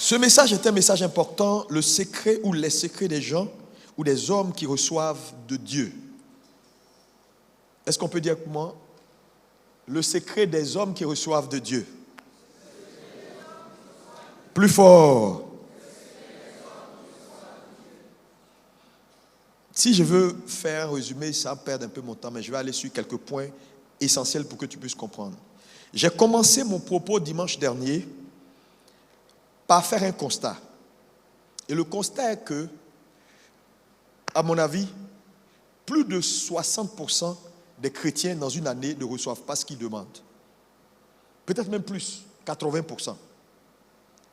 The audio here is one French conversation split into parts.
Ce message est un message important, le secret ou les secrets des gens ou des hommes qui reçoivent de Dieu. Est-ce qu'on peut dire avec moi? Le secret des hommes qui reçoivent de Dieu. Plus fort. Si je veux faire un résumé, ça va perdre un peu mon temps, mais je vais aller sur quelques points essentiels pour que tu puisses comprendre. J'ai commencé mon propos dimanche dernier par faire un constat. Et le constat est que, à mon avis, plus de 60% des chrétiens dans une année ne reçoivent pas ce qu'ils demandent. Peut-être même plus, 80%.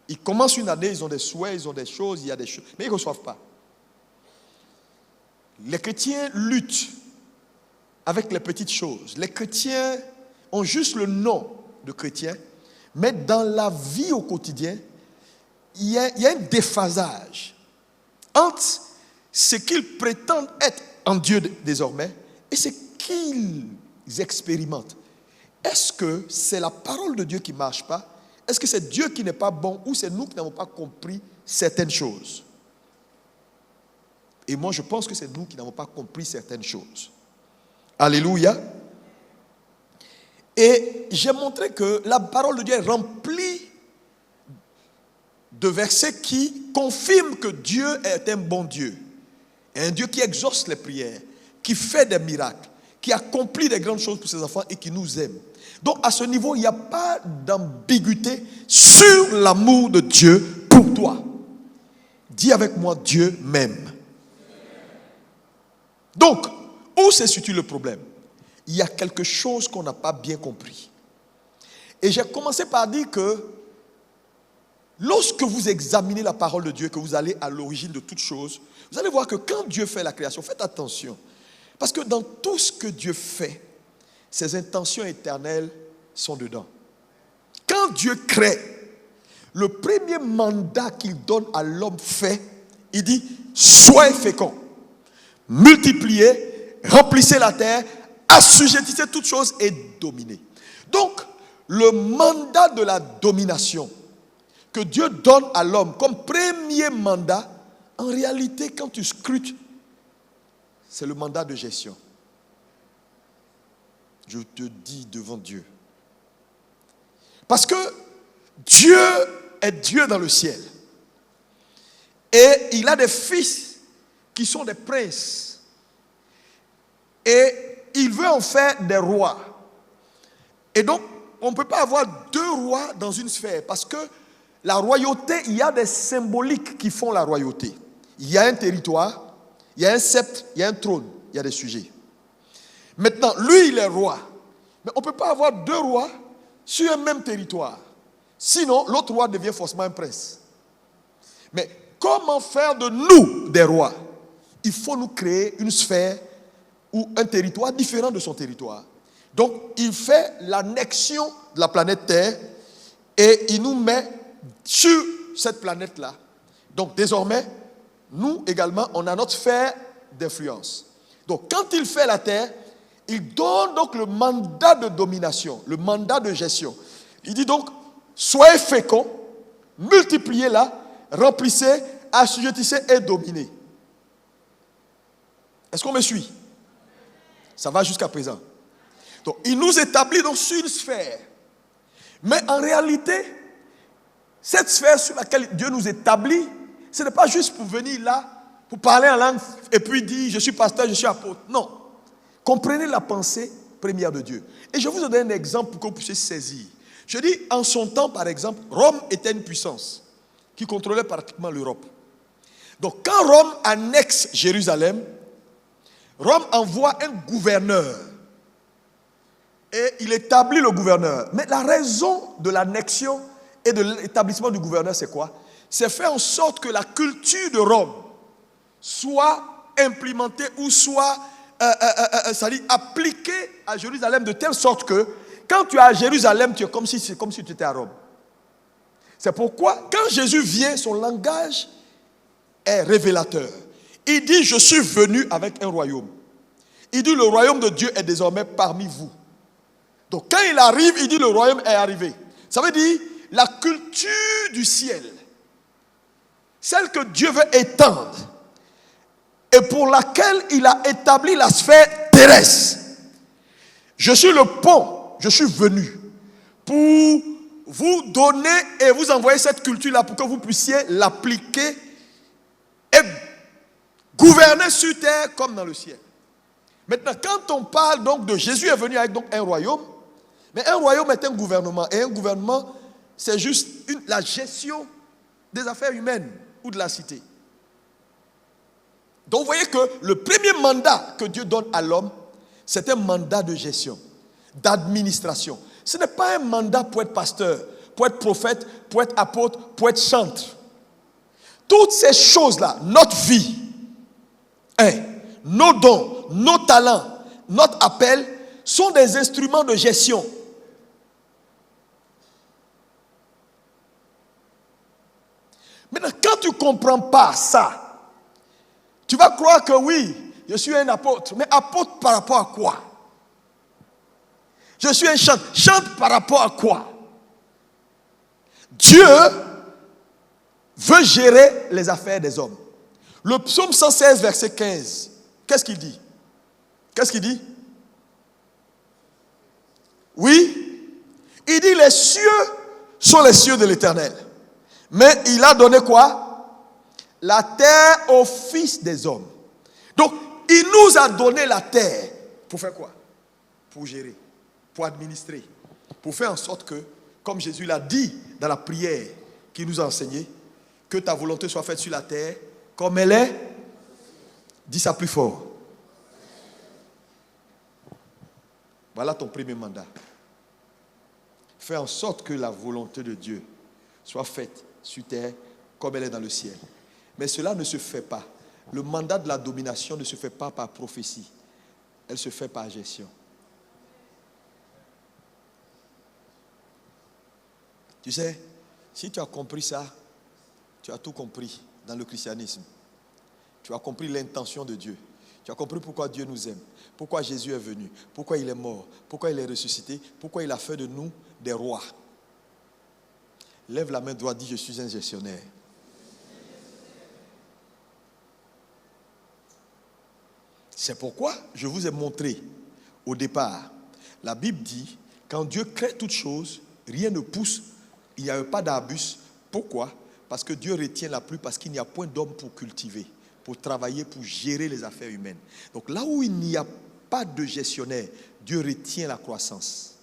Ils commencent une année, ils ont des souhaits, ils ont des choses, il y a des choses, mais ils ne reçoivent pas. Les chrétiens luttent avec les petites choses. Les chrétiens ont juste le nom de chrétiens, mais dans la vie au quotidien, il y a un déphasage entre ce qu'ils prétendent être en Dieu désormais et ce qu'ils expérimentent. Est-ce que c'est la parole de Dieu qui ne marche pas? Est-ce que c'est Dieu qui n'est pas bon ou c'est nous qui n'avons pas compris certaines choses? Et moi, je pense que c'est nous qui n'avons pas compris certaines choses. Alléluia. Et j'ai montré que la parole de Dieu est remplie de versets qui confirment que Dieu est un bon Dieu. Un Dieu qui exauce les prières, qui fait des miracles, qui accomplit des grandes choses pour ses enfants et qui nous aime. Donc à ce niveau, il n'y a pas d'ambiguïté sur l'amour de Dieu pour toi. Dis avec moi, Dieu m'aime. Donc, où se situe le problème? Il y a quelque chose qu'on n'a pas bien compris. Et j'ai commencé par dire que lorsque vous examinez la parole de Dieu, que vous allez à l'origine de toute chose, vous allez voir que quand Dieu fait la création, faites attention. Parce que dans tout ce que Dieu fait, ses intentions éternelles sont dedans. Quand Dieu crée, le premier mandat qu'il donne à l'homme fait, il dit, soyez féconds, multipliez, remplissez la terre, assujettissez toutes choses et dominez. Donc, le mandat de la domination que Dieu donne à l'homme comme premier mandat, en réalité, quand tu scrutes, c'est le mandat de gestion. Je te dis devant Dieu. Parce que Dieu est Dieu dans le ciel. Et il a des fils qui sont des princes. Et il veut en faire des rois. Et donc, on ne peut pas avoir deux rois dans une sphère. Parce que la royauté, il y a des symboliques qui font la royauté. Il y a un territoire, il y a un sceptre, il y a un trône, il y a des sujets. Maintenant, lui, il est roi. Mais on ne peut pas avoir deux rois sur un même territoire. Sinon, l'autre roi devient forcément un prince. Mais comment faire de nous des rois? Il faut nous créer une sphère ou un territoire différent de son territoire. Donc, il fait l'annexion de la planète Terre et il nous met sur cette planète-là. Donc, désormais, nous également, on a notre sphère d'influence. Donc, quand il fait la Terre, il donne donc le mandat de domination, le mandat de gestion. Il dit donc, soyez féconds, multipliez-la, remplissez, assujettissez et dominez. Est-ce qu'on me suit? Ça va jusqu'à présent. Donc, il nous établit donc sur une sphère. Mais en réalité, cette sphère sur laquelle Dieu nous établit, ce n'est pas juste pour venir là, pour parler en langue et puis dire, je suis pasteur, je suis apôtre. Non. Comprenez la pensée première de Dieu. Et je vous donne un exemple pour que vous puissiez saisir. Je dis, en son temps, par exemple, Rome était une puissance qui contrôlait pratiquement l'Europe. Donc, quand Rome annexe Jérusalem, Rome envoie un gouverneur. Et il établit le gouverneur. Mais la raison de l'annexion et de l'établissement du gouverneur, c'est quoi? C'est faire en sorte que la culture de Rome soit implémentée ou soit appliquée à Jérusalem de telle sorte que quand tu es à Jérusalem, c'est comme si tu étais à Rome. C'est pourquoi quand Jésus vient, son langage est révélateur. Il dit, je suis venu avec un royaume. Il dit, le royaume de Dieu est désormais parmi vous. Donc quand il arrive, il dit, le royaume est arrivé. Ça veut dire, la culture du ciel celle que Dieu veut étendre et pour laquelle il a établi la sphère terrestre. Je suis le pont, je suis venu pour vous donner et vous envoyer cette culture-là pour que vous puissiez l'appliquer et gouverner sur terre comme dans le ciel. Maintenant, quand on parle donc de Jésus est venu avec donc un royaume, mais un royaume est un gouvernement, et un gouvernement, c'est juste la gestion des affaires humaines ou de la cité. Donc vous voyez que le premier mandat que Dieu donne à l'homme, c'est un mandat de gestion, d'administration. Ce n'est pas un mandat pour être pasteur, pour être prophète, pour être apôtre, pour être chantre. Toutes ces choses-là, notre vie, nos dons, nos talents, notre appel, sont des instruments de gestion. Maintenant, quand tu ne comprends pas ça, tu vas croire que oui, je suis un apôtre. Mais apôtre par rapport à quoi? Je suis un chantre. Chante par rapport à quoi? Dieu veut gérer les affaires des hommes. Le psaume 116, verset 15, qu'est-ce qu'il dit? Qu'est-ce qu'il dit? Oui, il dit les cieux sont les cieux de l'Éternel. Mais il a donné quoi? La terre aux fils des hommes. Donc, il nous a donné la terre. Pour faire quoi? Pour gérer, pour administrer, pour faire en sorte que, comme Jésus l'a dit dans la prière qu'il nous a enseignée, que ta volonté soit faite sur la terre comme elle est. Dis ça plus fort. Voilà ton premier mandat. Fais en sorte que la volonté de Dieu soit faite sur terre comme elle est dans le ciel. Mais cela ne se fait pas. Le mandat de la domination ne se fait pas par prophétie. Elle se fait par gestion. Tu sais, si tu as compris ça, tu as tout compris dans le christianisme. Tu as compris l'intention de Dieu. Tu as compris pourquoi Dieu nous aime, pourquoi Jésus est venu, pourquoi il est mort, pourquoi il est ressuscité, pourquoi il a fait de nous des rois. Lève la main droite, dis je suis un gestionnaire. C'est pourquoi je vous ai montré au départ. La Bible dit, quand Dieu crée toutes choses, rien ne pousse, il n'y a pas d'abus. Pourquoi? Parce que Dieu retient la pluie, parce qu'il n'y a point d'homme pour cultiver, pour travailler, pour gérer les affaires humaines. Donc là où il n'y a pas de gestionnaire, Dieu retient la croissance.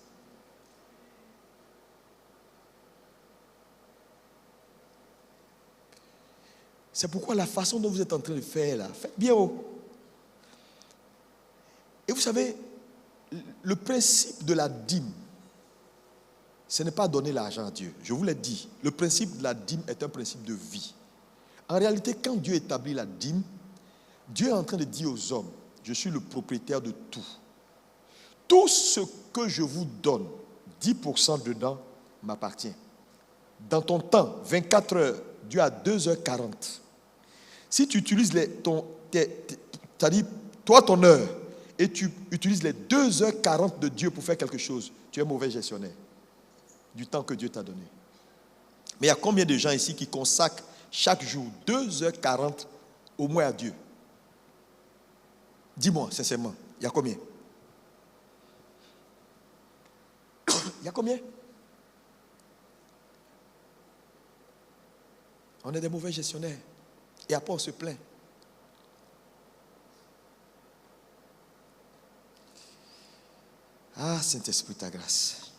C'est pourquoi la façon dont vous êtes en train de faire là, faites bien haut. Et vous savez, le principe de la dîme, ce n'est pas donner l'argent à Dieu. Je vous l'ai dit, le principe de la dîme est un principe de vie. En réalité, quand Dieu établit la dîme, Dieu est en train de dire aux hommes, je suis le propriétaire de tout. Tout ce que je vous donne, 10% dedans m'appartient. Dans ton temps, 24 heures, Dieu a 2h40. Si tu utilises c'est-à-dire toi ton heure, et tu utilises les 2h40 de Dieu pour faire quelque chose, tu es mauvais gestionnaire du temps que Dieu t'a donné. Mais il y a combien de gens ici qui consacrent chaque jour 2h40 au moins à Dieu? Dis-moi sincèrement, il y a combien? Il y a combien? On est des mauvais gestionnaires. Et après on se plaint. Ah, Saint-Esprit, ta grâce.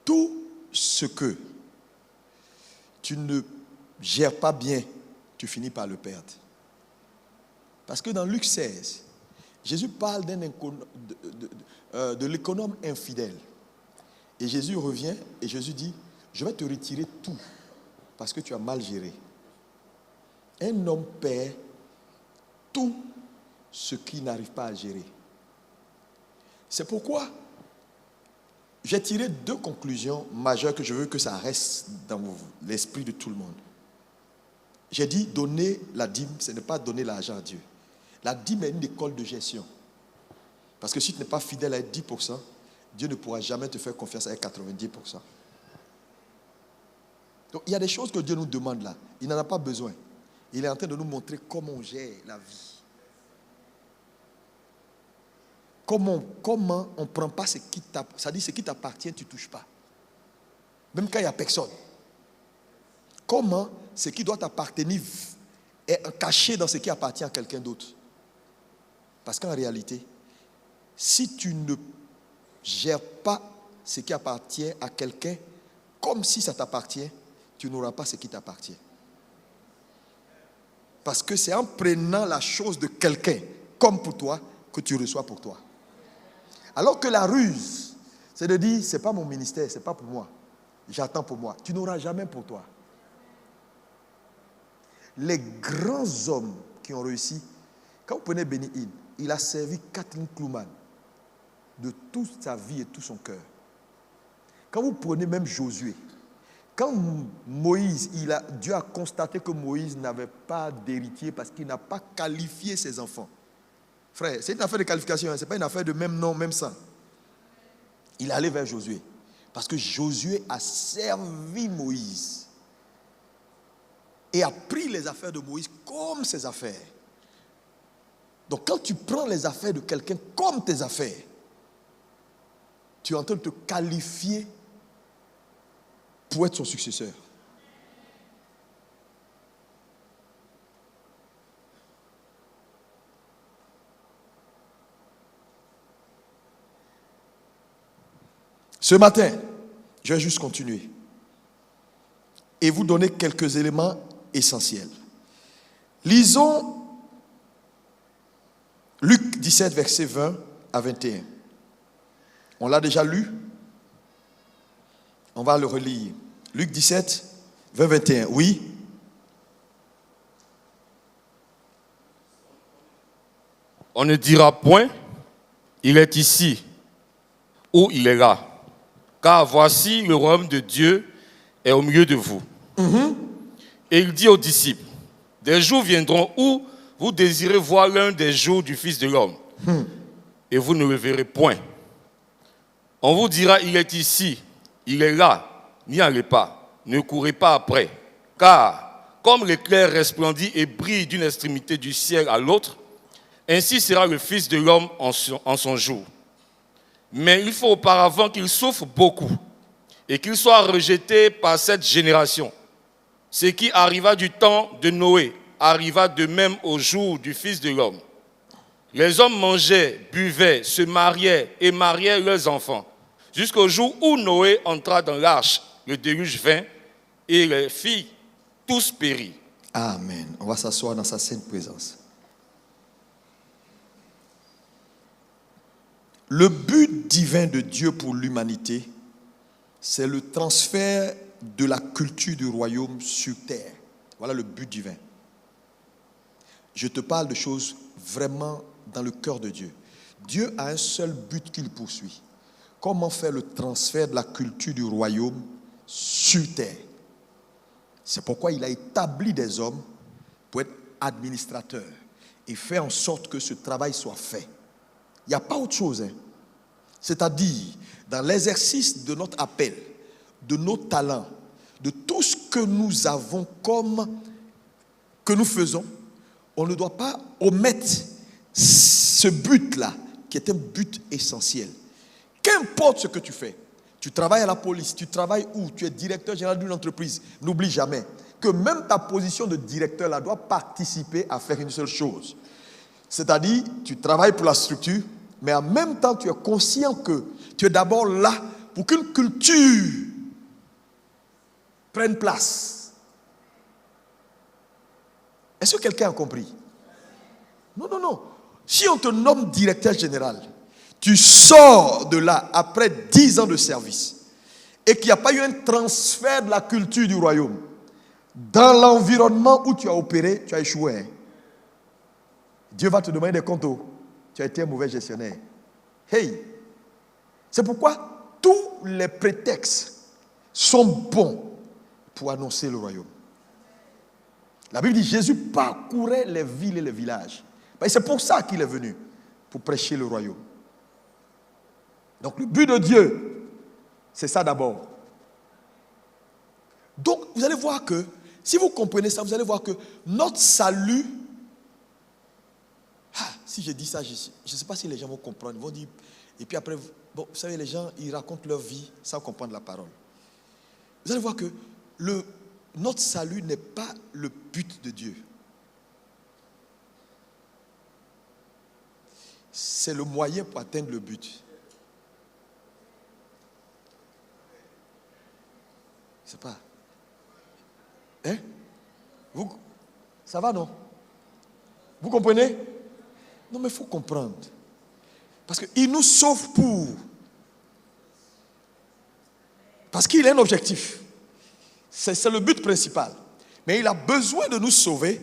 Tout ce que tu ne gères pas bien, tu finis par le perdre. Parce que dans Luc 16, Jésus parle de l'économe infidèle. Et Jésus revient et Jésus dit, je vais te retirer tout parce que tu as mal géré. Un homme perd tout ce qu'il n'arrive pas à gérer. C'est pourquoi j'ai tiré 2 conclusions majeures que je veux que ça reste dans l'esprit de tout le monde. J'ai dit donner la dîme, ce n'est pas donner l'argent à Dieu. La dîme est une école de gestion. Parce que si tu n'es pas fidèle à 10%, Dieu ne pourra jamais te faire confiance avec 90%. Donc il y a des choses que Dieu nous demande là. Il n'en a pas besoin. Il est en train de nous montrer comment on gère la vie. Comment on ne prend pas ce qui t'appartient. Ça dit ce qui t'appartient, tu ne touches pas. Même quand il n'y a personne. Comment ce qui doit t'appartenir est caché dans ce qui appartient à quelqu'un d'autre. Parce qu'en réalité, si tu ne gères pas ce qui appartient à quelqu'un comme si ça t'appartient, tu n'auras pas ce qui t'appartient. Parce que c'est en prenant la chose de quelqu'un comme pour toi que tu reçois pour toi. Alors que la ruse, c'est de dire, ce n'est pas mon ministère, ce n'est pas pour moi. J'attends pour moi. Tu n'auras jamais pour toi. Les grands hommes qui ont réussi, quand vous prenez Benny Hinn, il a servi Kathleen Kuhlman de toute sa vie et tout son cœur. Quand vous prenez même Josué, quand Moïse, Dieu a constaté que Moïse n'avait pas d'héritier parce qu'il n'a pas qualifié ses enfants. Frère, c'est une affaire de qualification, ce n'est pas une affaire de même nom, même sang. Il est allé vers Josué. Parce que Josué a servi Moïse. Et a pris les affaires de Moïse comme ses affaires. Donc quand tu prends les affaires de quelqu'un comme tes affaires, tu es en train de te qualifier pour être son successeur. Ce matin, je vais juste continuer et vous donner quelques éléments essentiels. Lisons Luc 17, versets 20 à 21. On l'a déjà lu. On va le relire. Luc 17, 20, 21. Oui. On ne dira point, il est ici, ou il est là. Car voici, le royaume de Dieu est au milieu de vous. Et il dit aux disciples, des jours viendront où vous désirez voir l'un des jours du Fils de l'homme. Et vous ne le verrez point. On vous dira, il est ici, il est là, n'y allez pas, ne courez pas après. Car, comme l'éclair resplendit et brille d'une extrémité du ciel à l'autre, ainsi sera le Fils de l'homme en son jour. Mais il faut auparavant qu'il souffre beaucoup et qu'il soit rejeté par cette génération. Ce qui arriva du temps de Noé arriva de même au jour du Fils de l'homme. Les hommes mangeaient, buvaient, se mariaient et mariaient leurs enfants, jusqu'au jour où Noé entra dans l'arche, le déluge vint et les filles tous périrent. Amen. On va s'asseoir dans sa sainte présence. Le but divin de Dieu pour l'humanité, c'est le transfert de la culture du royaume sur terre. Voilà le but divin. Je te parle de choses vraiment dans le cœur de Dieu. Dieu a un seul but qu'il poursuit. Comment faire le transfert de la culture du royaume sur terre? C'est pourquoi il a établi des hommes pour être administrateurs et faire en sorte que ce travail soit fait. Il n'y a pas autre chose. C'est-à-dire, dans l'exercice de notre appel, de nos talents, de tout ce que nous avons que nous faisons, on ne doit pas omettre ce but-là, qui est un but essentiel. Qu'importe ce que tu fais, tu travailles à la police, tu travailles où, tu es directeur général d'une entreprise, n'oublie jamais que même ta position de directeur là doit participer à faire une seule chose. C'est-à-dire, tu travailles pour la structure, mais en même temps, tu es conscient que tu es d'abord là pour qu'une culture prenne place. Est-ce que quelqu'un a compris? Non, non, non. Si on te nomme directeur général, tu sors de là après 10 ans de service et qu'il n'y a pas eu un transfert de la culture du royaume dans l'environnement où tu as opéré, tu as échoué. Dieu va te demander des comptes. Tu as été un mauvais gestionnaire. Hey! C'est pourquoi tous les prétextes sont bons pour annoncer le royaume. La Bible dit que Jésus parcourait les villes et les villages. Et c'est pour ça qu'il est venu, pour prêcher le royaume. Donc le but de Dieu, c'est ça d'abord. Donc vous allez voir que, si vous comprenez ça, vous allez voir que notre salut, si je dis ça, je ne sais pas si les gens vont comprendre. Ils vont dire, et puis après, bon, vous savez, les gens, ils racontent leur vie sans comprendre la parole. Vous allez voir que notre salut n'est pas le but de Dieu. C'est le moyen pour atteindre le but. Je ne sais pas. Hein? Ça va, non? Vous comprenez? Non, mais il faut comprendre. Parce qu'il nous sauve parce qu'il a un objectif. C'est le but principal. Mais il a besoin de nous sauver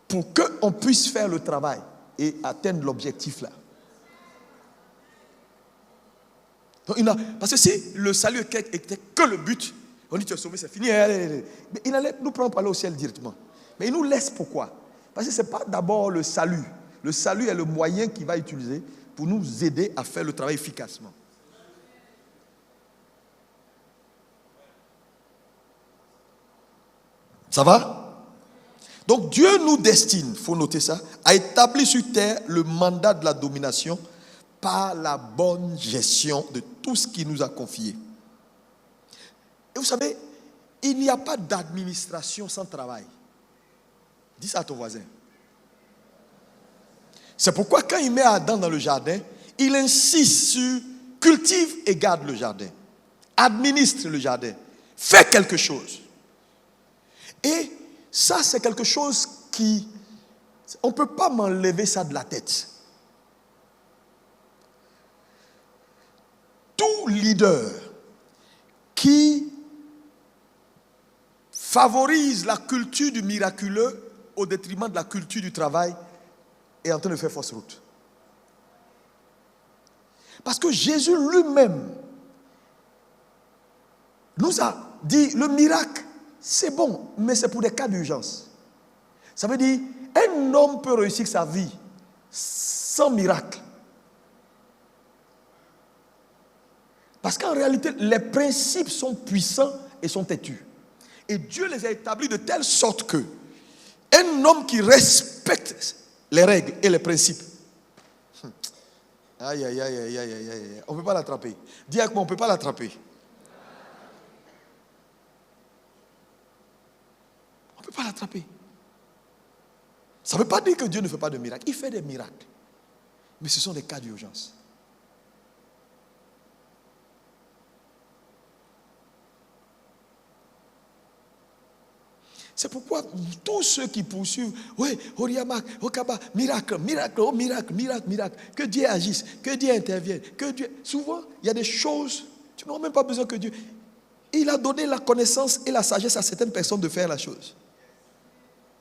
pour qu'on puisse faire le travail et atteindre l'objectif là. Donc, parce que si le salut était que le but, on dit tu es sauvé, c'est fini. Mais il allait nous prendre pour aller au ciel directement. Mais il nous laisse pourquoi? Parce que ce n'est pas d'abord le salut. Le salut est le moyen qu'il va utiliser pour nous aider à faire le travail efficacement. Ça va? Donc Dieu nous destine, il faut noter ça, à établir sur terre le mandat de la domination par la bonne gestion de tout ce qu'il nous a confié. Et vous savez, il n'y a pas d'administration sans travail. Dis ça à ton voisin. C'est pourquoi quand il met Adam dans le jardin, il insiste sur cultive et garde le jardin. Administre le jardin. Fais quelque chose. Et ça, c'est quelque chose on ne peut pas m'enlever ça de la tête. Tout leader qui favorise la culture du miraculeux au détriment de la culture du travail est en train de faire fausse route. Parce que Jésus lui-même nous a dit le miracle, c'est bon, mais c'est pour des cas d'urgence. Ça veut dire, un homme peut réussir sa vie sans miracle. Parce qu'en réalité, les principes sont puissants et sont têtus. Et Dieu les a établis de telle sorte que un homme qui respecte les règles et les principes, aïe, aïe, aïe, aïe, aïe, aïe, on ne peut pas l'attraper. Dis avec moi, on ne peut pas l'attraper. On ne peut pas l'attraper. Ça ne veut pas dire que Dieu ne fait pas de miracles. Il fait des miracles. Mais ce sont des cas d'urgence. C'est pourquoi tous ceux qui poursuivent, oui, Oriamak, Okaba, miracle, miracle, oh miracle, miracle, miracle, que Dieu agisse, que Dieu intervienne, que Dieu. Souvent, il y a des choses, tu n'as même pas besoin que Dieu. Il a donné la connaissance et la sagesse à certaines personnes de faire la chose.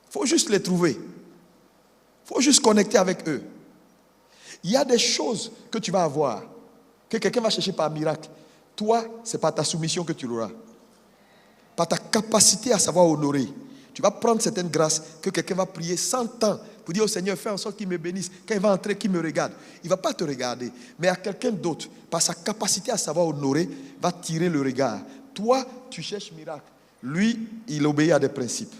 Il faut juste les trouver. Il faut juste connecter avec eux. Il y a des choses que tu vas avoir, que quelqu'un va chercher par miracle. Toi, c'est par ta soumission que tu l'auras. Par ta capacité à savoir honorer. Tu vas prendre certaines grâces que quelqu'un va prier 100 ans pour dire au Seigneur, fais en sorte qu'il me bénisse. Quand il va entrer, qu'il me regarde. Il ne va pas te regarder. Mais à quelqu'un d'autre, par sa capacité à savoir honorer, va tirer le regard. Toi, tu cherches miracle. Lui, il obéit à des principes.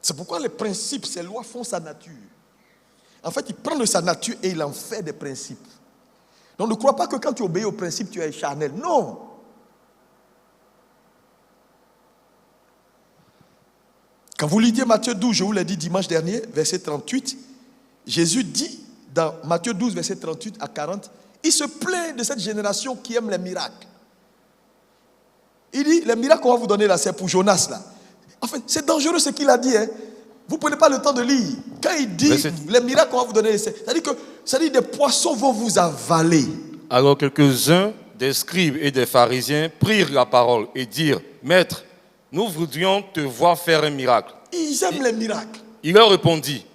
C'est pourquoi les principes, ces lois font sa nature. En fait, il prend de sa nature et il en fait des principes. Donc ne crois pas que quand tu obéis aux principes, tu es charnel. Non. Quand vous lisez Matthieu 12, je vous l'ai dit dimanche dernier, verset 38, Jésus dit dans Matthieu 12, verset 38 à 40, il se plaint de cette génération qui aime les miracles. Il dit, les miracles qu'on va vous donner là, c'est pour Jonas là. En fait, c'est dangereux ce qu'il a dit. Hein. Vous ne prenez pas le temps de lire. Quand il dit les miracles qu'on va vous donner, c'est-à-dire des poissons vont vous avaler. Alors quelques-uns des scribes et des pharisiens prirent la parole et dirent, Maître, nous voudrions te voir faire un miracle. Ils aiment les miracles. Il leur répondit,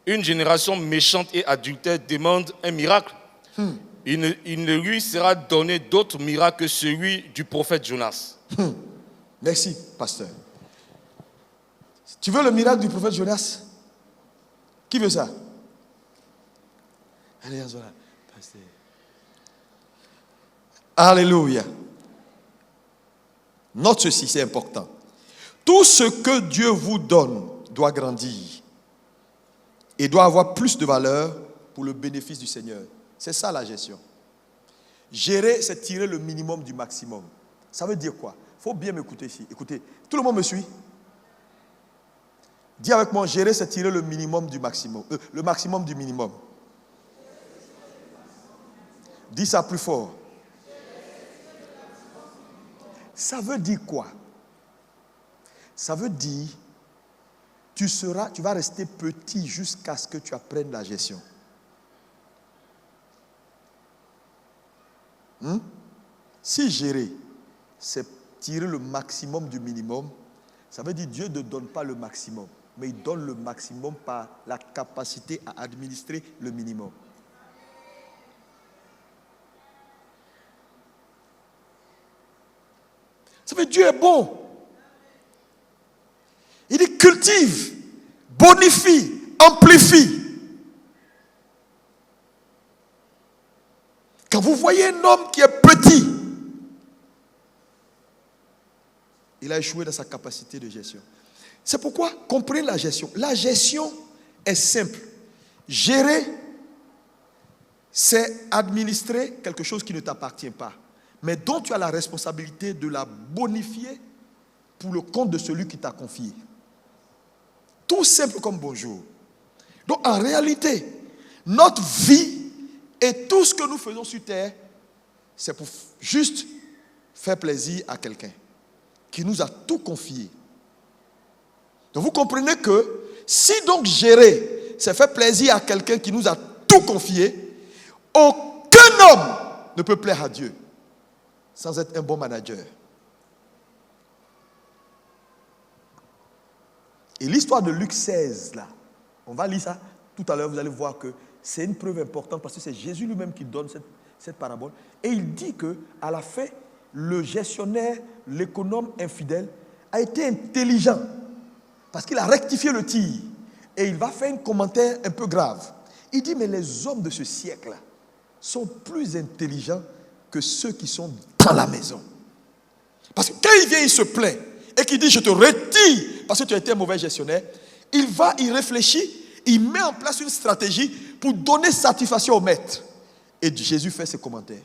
une génération méchante et adultère demande un miracle. Il ne lui sera donné d'autre miracle que celui du prophète Jonas. Merci, pasteur. Tu veux le miracle du prophète Jonas? Qui veut ça? Allez, Anzola. Alléluia. Note ceci, c'est important. Tout ce que Dieu vous donne doit grandir et doit avoir plus de valeur pour le bénéfice du Seigneur. C'est ça la gestion. Gérer, c'est tirer le minimum du maximum. Ça veut dire quoi? Il faut bien m'écouter ici. Écoutez, tout le monde me suit? Dis avec moi, gérer, c'est tirer le minimum du maximum. Le maximum du minimum. Dis ça plus fort. Ça veut dire quoi? Ça veut dire, tu vas rester petit jusqu'à ce que tu apprennes la gestion. Si gérer, c'est tirer le maximum du minimum, ça veut dire Dieu ne donne pas le maximum, mais il donne le maximum par la capacité à administrer le minimum. Ça veut dire Dieu est bon. Il dit cultive, bonifie, amplifie. Quand vous voyez un homme qui est petit, il a échoué dans sa capacité de gestion. C'est pourquoi, comprenez la gestion. La gestion est simple. Gérer, c'est administrer quelque chose qui ne t'appartient pas, mais dont tu as la responsabilité de la bonifier pour le compte de celui qui t'a confié. Tout simple comme bonjour. Donc en réalité, notre vie et tout ce que nous faisons sur terre, c'est pour juste faire plaisir à quelqu'un qui nous a tout confié. Donc vous comprenez que si donc gérer, c'est faire plaisir à quelqu'un qui nous a tout confié, aucun homme ne peut plaire à Dieu sans être un bon manager. Et l'histoire de Luc 16, là, on va lire ça tout à l'heure, vous allez voir que c'est une preuve importante parce que c'est Jésus lui-même qui donne cette parabole. Et il dit qu'à la fin, le gestionnaire, l'économe infidèle, a été intelligent parce qu'il a rectifié le tir. Et il va faire un commentaire un peu grave. Il dit, mais les hommes de ce siècle-là sont plus intelligents que ceux qui sont dans la maison. Parce que quand il vient, il se plaint et qu'il dit, je te retire parce que tu as été un mauvais gestionnaire, il réfléchit, il met en place une stratégie pour donner satisfaction au maître. Et Jésus fait ses commentaires.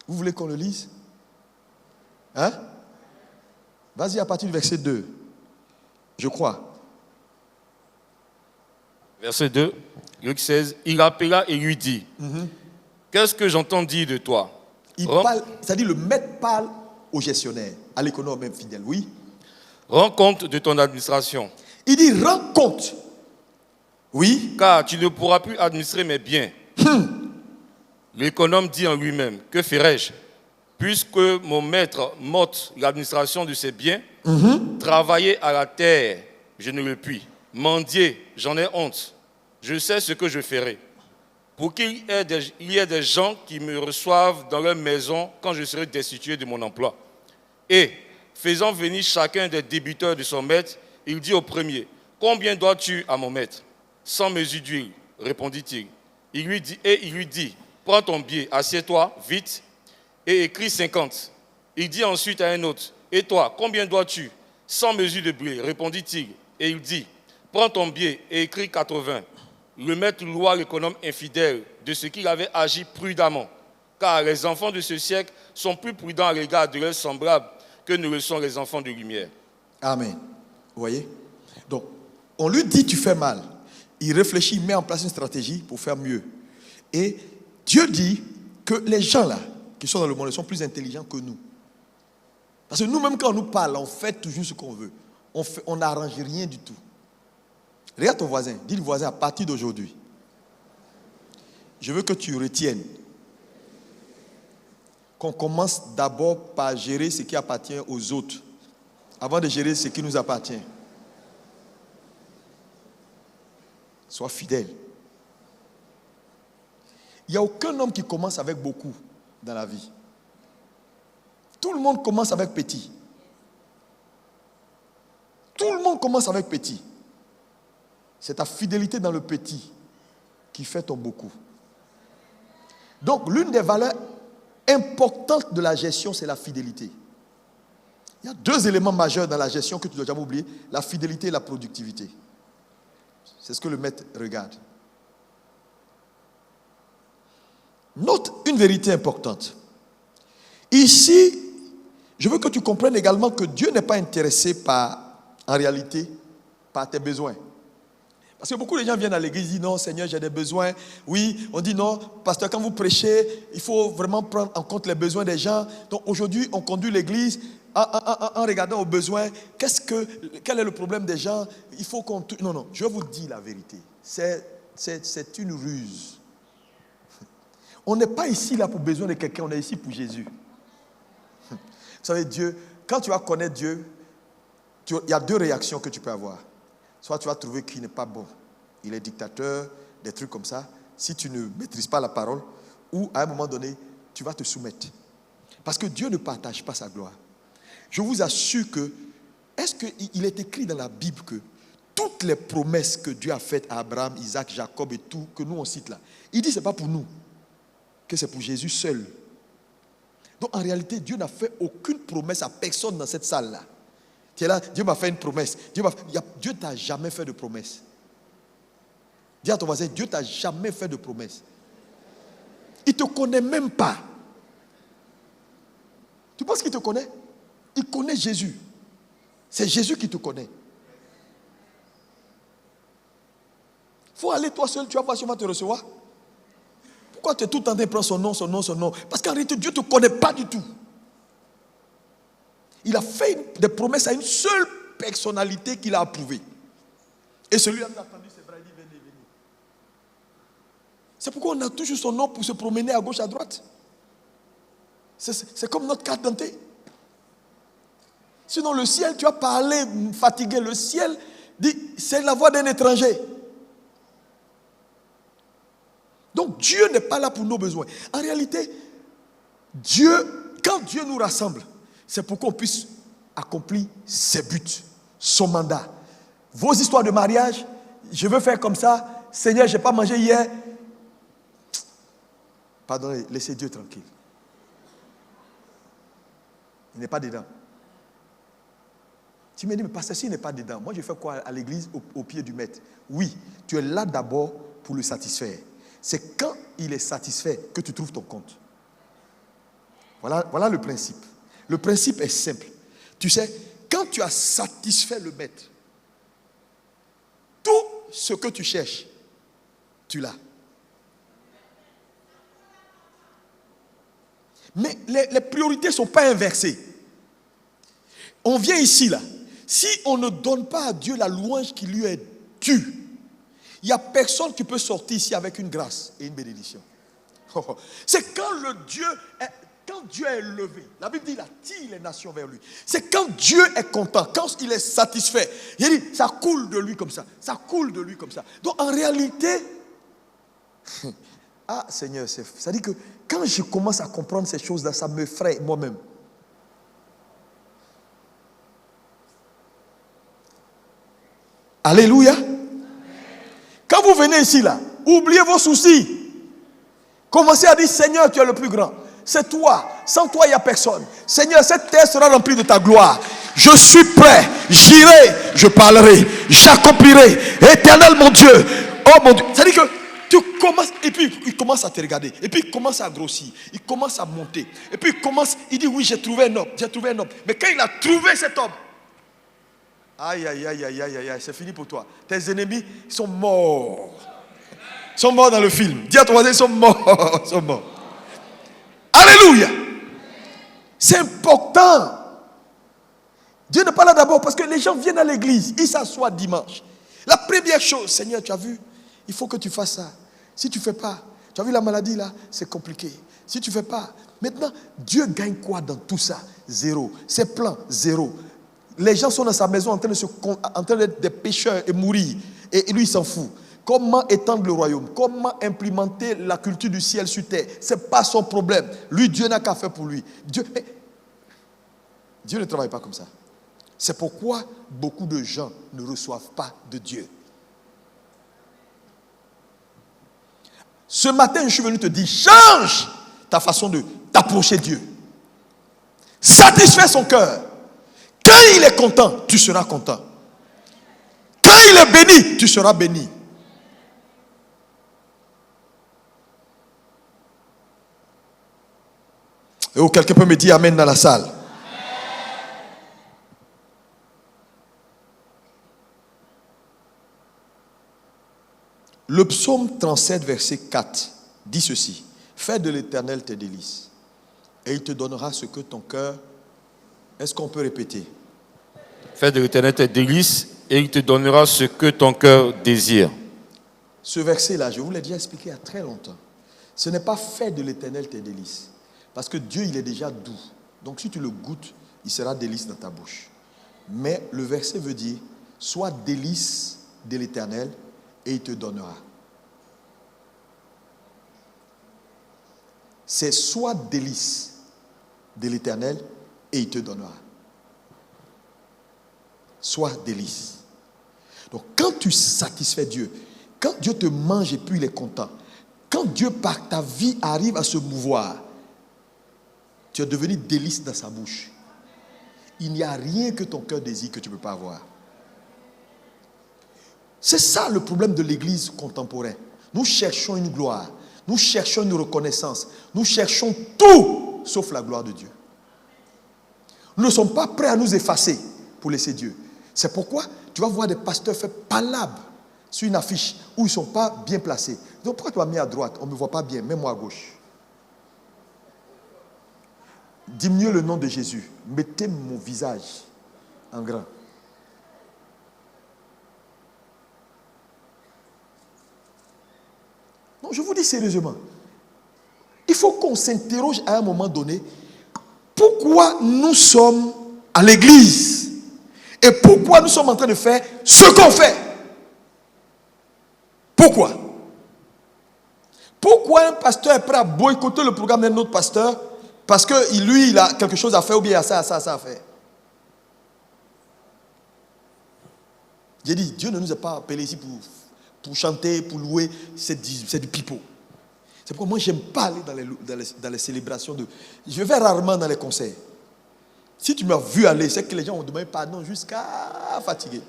Vous voulez qu'on le lise? Hein? Vas-y à partir du verset 2. Je crois. Verset 2, Luc 16. Il appela et lui dit, qu'est-ce que j'entends dire de toi? Il parle, c'est-à-dire le maître parle au gestionnaire, à l'économe infidèle, oui. Rends compte de ton administration. Il dit, rends compte. Oui. Car tu ne pourras plus administrer mes biens. L'économe dit en lui-même, que ferai-je? Puisque mon maître m'ôte l'administration de ses biens, travailler à la terre, je ne le puis. Mendier, j'en ai honte. Je sais ce que je ferai. Pour qu'il y ait des gens qui me reçoivent dans leur maison quand je serai destitué de mon emploi. Et, faisant venir chacun des débiteurs de son maître, il dit au premier, combien dois-tu à mon maître? 100 mesures d'huile, répondit-il. Il lui dit, prends ton billet, assieds-toi, vite, et écris 50. Il dit ensuite à un autre, et toi, combien dois-tu? 100 mesures de blé, répondit-il. Et il dit, prends ton billet et écris 80. Le maître loua l'économe infidèle de ce qu'il avait agi prudemment, car les enfants de ce siècle sont plus prudents à l'égard de leurs semblables que ne le sont les enfants de lumière. Amen. Vous voyez? Donc, on lui dit tu fais mal. Il réfléchit, il met en place une stratégie pour faire mieux. Et Dieu dit que les gens là, qui sont dans le monde, sont plus intelligents que nous. Parce que nous-mêmes, quand on nous parle, on fait toujours ce qu'on veut. On n'arrange rien du tout. Regarde ton voisin, dis le voisin, à partir d'aujourd'hui, je veux que tu retiennes qu'on commence d'abord par gérer ce qui appartient aux autres, avant de gérer ce qui nous appartient. Sois fidèle. Il n'y a aucun homme qui commence avec beaucoup dans la vie. Tout le monde commence avec petit. Tout le monde commence avec petit. C'est ta fidélité dans le petit qui fait ton beaucoup. Donc, l'une des valeurs importantes de la gestion, c'est la fidélité. Il y a deux éléments majeurs dans la gestion que tu ne dois jamais oublier, la fidélité et la productivité. C'est ce que le maître regarde. Note une vérité importante. Ici, je veux que tu comprennes également que Dieu n'est pas intéressé en réalité, par tes besoins. Parce que beaucoup de gens viennent à l'église et disent non, Seigneur, j'ai des besoins. Oui, on dit non, pasteur, quand vous prêchez, il faut vraiment prendre en compte les besoins des gens. Donc aujourd'hui, on conduit l'église en regardant aux besoins. Quel est le problème des gens? Il faut qu'on... Non, je vous dis la vérité. C'est une ruse. On n'est pas ici là pour besoin de quelqu'un, on est ici pour Jésus. Vous savez, Dieu, quand tu vas connaître Dieu, il y a deux réactions que tu peux avoir. Soit tu vas trouver qu'il n'est pas bon, il est dictateur, des trucs comme ça, si tu ne maîtrises pas la parole, ou à un moment donné, tu vas te soumettre. Parce que Dieu ne partage pas sa gloire. Je vous assure que, est-ce qu'il est écrit dans la Bible que toutes les promesses que Dieu a faites à Abraham, Isaac, Jacob et tout, que nous on cite là, il dit que ce n'est pas pour nous, que c'est pour Jésus seul. Donc en réalité, Dieu n'a fait aucune promesse à personne dans cette salle-là. Tu es là, Dieu m'a fait une promesse. Dieu ne t'a jamais fait de promesse. Dis à ton voisin, Dieu ne t'a jamais fait de promesse. Il ne te connaît même pas. Tu penses qu'il te connaît? Il connaît Jésus. C'est Jésus qui te connaît. Il faut aller toi seul, tu vas voir si on va te recevoir. Pourquoi tu es tout le temps en train de prendre son nom, son nom, son nom? Parce qu'en réalité, Dieu ne te connaît pas du tout. Il a fait des promesses à une seule personnalité qu'il a approuvée. Et celui-là nous a tendu ses bras et dit, venez, venez. C'est pourquoi on a toujours son nom pour se promener à gauche, à droite. C'est comme notre carte d'identité. Sinon, le ciel, tu as parlé fatigué. Le ciel dit, c'est la voix d'un étranger. Donc, Dieu n'est pas là pour nos besoins. En réalité, quand Dieu nous rassemble, c'est pour qu'on puisse accomplir ses buts, son mandat. Vos histoires de mariage, je veux faire comme ça. Seigneur, je n'ai pas mangé hier. Pardonnez, laissez Dieu tranquille. Il n'est pas dedans. Tu me dis, mais pasteur, s'il n'est pas dedans, moi je fais quoi à l'église au pied du maître? Oui, tu es là d'abord pour le satisfaire. C'est quand il est satisfait que tu trouves ton compte. Voilà le principe. Le principe est simple. Tu sais, quand tu as satisfait le maître, tout ce que tu cherches, tu l'as. Mais les priorités ne sont pas inversées. On vient ici, là. Si on ne donne pas à Dieu la louange qui lui est due, il n'y a personne qui peut sortir ici avec une grâce et une bénédiction. C'est quand Dieu est élevé, la Bible dit qu'il attire les nations vers lui. C'est quand Dieu est content, quand il est satisfait. Il dit, ça coule de lui comme ça. Ça coule de lui comme ça. Donc en réalité, Seigneur, ça dit que quand je commence à comprendre ces choses-là, ça me fraye moi-même. Alléluia. Quand vous venez ici, là, oubliez vos soucis. Commencez à dire, Seigneur, tu es le plus grand. C'est toi. Sans toi, il n'y a personne. Seigneur, cette terre sera remplie de ta gloire. Je suis prêt. J'irai, je parlerai. J'accomplirai. Éternel, mon Dieu. Oh mon Dieu. C'est-à-dire que tu commences, et puis il commence à te regarder. Et puis il commence à grossir. Il commence à monter. Et puis il dit, oui, j'ai trouvé un homme. J'ai trouvé un homme. Mais quand il a trouvé cet homme, aïe, c'est fini pour toi. Tes ennemis sont morts. Ils sont morts dans le film. Dis à ton voisin, ils sont morts. Ils sont morts. Alléluia. C'est important. Dieu n'est pas là d'abord parce que les gens viennent à l'église. Ils s'assoient dimanche. La première chose, Seigneur, tu as vu, il faut que tu fasses ça. Si tu ne fais pas, tu as vu la maladie là, c'est compliqué. Si tu ne fais pas, maintenant, Dieu gagne quoi dans tout ça? Zéro. Ses plans, zéro. Les gens sont dans sa maison en train d'être des pécheurs et mourir. Et lui, il s'en fout. Comment étendre le royaume? Comment implémenter la culture du ciel sur terre? Ce n'est pas son problème. Lui, Dieu n'a qu'à faire pour lui. Dieu ne travaille pas comme ça. C'est pourquoi beaucoup de gens ne reçoivent pas de Dieu. Ce matin, je suis venu te dire, change ta façon de t'approcher de Dieu. Satisfais son cœur. Quand il est content, tu seras content. Quand il est béni, tu seras béni. Et où quelqu'un peut me dire Amen dans la salle. Le psaume 37, verset 4 dit ceci. Fais de l'Éternel tes délices et il te donnera ce que ton cœur... Est-ce qu'on peut répéter? Fais de l'Éternel tes délices et il te donnera ce que ton cœur désire. Ce verset-là, je vous l'ai déjà expliqué il y a très longtemps. Ce n'est pas fait de l'Éternel tes délices. Parce que Dieu, il est déjà doux. Donc si tu le goûtes, il sera délice dans ta bouche. Mais le verset veut dire, sois délice de l'Éternel et il te donnera. C'est sois délice de l'Éternel et il te donnera. Sois délice. Donc quand tu satisfais Dieu, quand Dieu te mange et puis il est content, quand Dieu par ta vie arrive à se mouvoir, tu es devenu délice dans sa bouche. Il n'y a rien que ton cœur désire que tu ne peux pas avoir. C'est ça le problème de l'église contemporaine. Nous cherchons une gloire, nous cherchons une reconnaissance, nous cherchons tout sauf la gloire de Dieu. Nous ne sommes pas prêts à nous effacer pour laisser Dieu. C'est pourquoi tu vas voir des pasteurs faire palabre sur une affiche où ils ne sont pas bien placés. Donc pourquoi tu m'as mis à droite? On ne me voit pas bien, mets-moi à gauche. Diminuez le nom de Jésus. Mettez mon visage en grand. Non, je vous dis sérieusement. Il faut qu'on s'interroge à un moment donné. Pourquoi nous sommes à l'église? Et pourquoi nous sommes en train de faire ce qu'on fait? Pourquoi? Pourquoi un pasteur est prêt à boycotter le programme d'un autre pasteur parce que lui, il a quelque chose à faire ou bien il a ça à faire? J'ai dit, Dieu ne nous a pas appelés ici pour chanter, pour louer, c'est du pipeau. C'est pourquoi moi, je n'aime pas aller dans les célébrations. Je vais rarement dans les concerts. Si tu m'as vu aller, c'est que les gens ont demandé pardon jusqu'à fatiguer.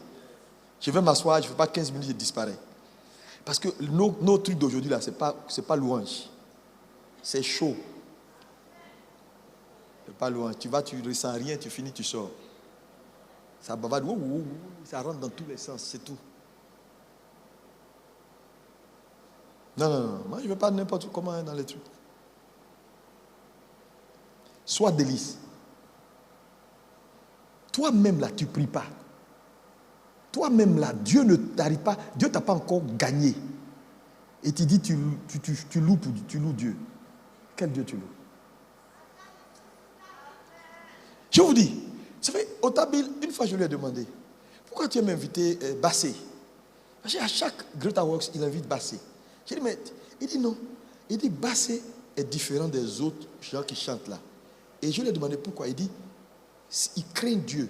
Je vais m'asseoir, je ne fais pas 15 minutes, je disparais. Parce que nos trucs d'aujourd'hui, là, ce n'est pas louange. C'est chaud. Ce n'est pas louange. Tu vas, tu ne ressens rien, tu finis, tu sors. Ça bavade, ça rentre dans tous les sens, c'est tout. Non. Moi, je ne vais pas n'importe comment dans les trucs. Sois délice. Toi-même, là, tu ne pries pas. Toi-même, là, Dieu ne t'arrive pas. Dieu ne t'a pas encore gagné. Et tu dis, tu loues Dieu. Quel Dieu tu loues? Je vous dis, ça fait, au Tabil, une fois je lui ai demandé, pourquoi tu aimes inviter Bassé? Parce qu'à chaque Greater Works, il invite Bassé. J'ai dit, mais, il dit non. Il dit, Bassé est différent des autres gens qui chantent là. Et je lui ai demandé pourquoi. Il dit, il craint Dieu.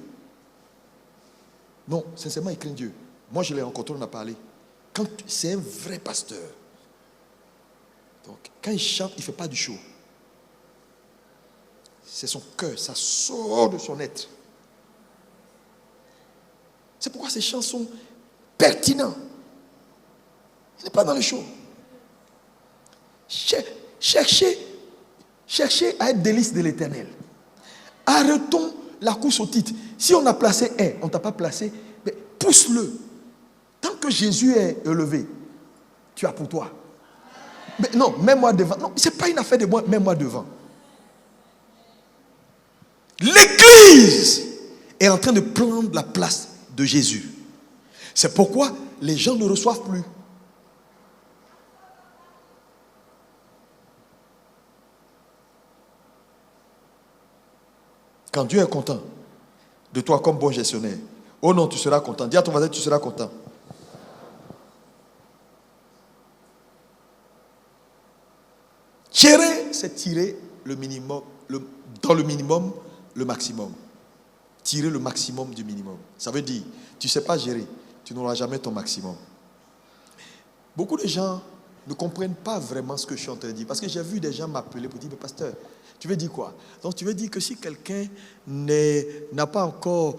Non, sincèrement, il craint Dieu. Moi, je l'ai rencontré, on a parlé. C'est un vrai pasteur. Donc, quand il chante, il ne fait pas du show. C'est son cœur, ça sort de son être. C'est pourquoi ces chants sont pertinents. Il n'est pas dans le show. Cherchez à être délice de l'Éternel. Arrêtons la course au titre. Si on a placé un, on ne t'a pas placé, mais pousse-le. Tant que Jésus est élevé, tu as pour toi. Mais non, mets-moi devant. Non, ce n'est pas une affaire de moi, mets-moi devant. L'Église est en train de prendre la place de Jésus. C'est pourquoi les gens ne reçoivent plus. Quand Dieu est content de toi comme bon gestionnaire, oh non, tu seras content. Dis à ton voisin, tu seras content. Gérer, c'est tirer le minimum, dans le minimum, le maximum. tirer le maximum du minimum. Ça veut dire, tu ne sais pas gérer, tu n'auras jamais ton maximum. Beaucoup de gens ne comprennent pas vraiment ce que je suis en train de dire. Parce que j'ai vu des gens m'appeler pour dire, mais pasteur, tu veux dire quoi? Donc tu veux dire que si quelqu'un n'a pas encore,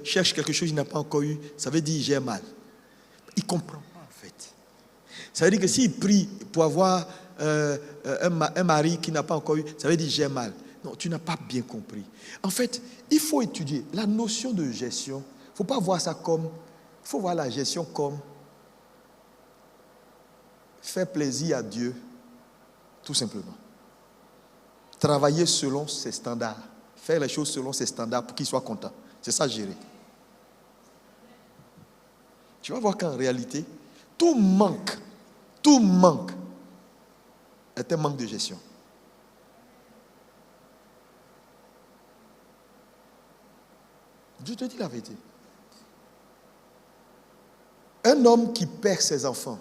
cherche quelque chose, il n'a pas encore eu, ça veut dire j'ai mal. Il ne comprend pas en fait. Ça veut dire que s'il prie pour avoir un mari qui n'a pas encore eu, ça veut dire j'ai mal. Non, tu n'as pas bien compris. En fait, il faut étudier la notion de gestion. Il ne faut pas voir ça comme, il faut voir la gestion comme faire plaisir à Dieu, tout simplement. Travailler selon ses standards. Faire les choses selon ses standards pour qu'il soit content. C'est ça, gérer. Tu vas voir qu'en réalité, tout manque est un manque de gestion. Je te dis la vérité. Un homme qui perd ses enfants,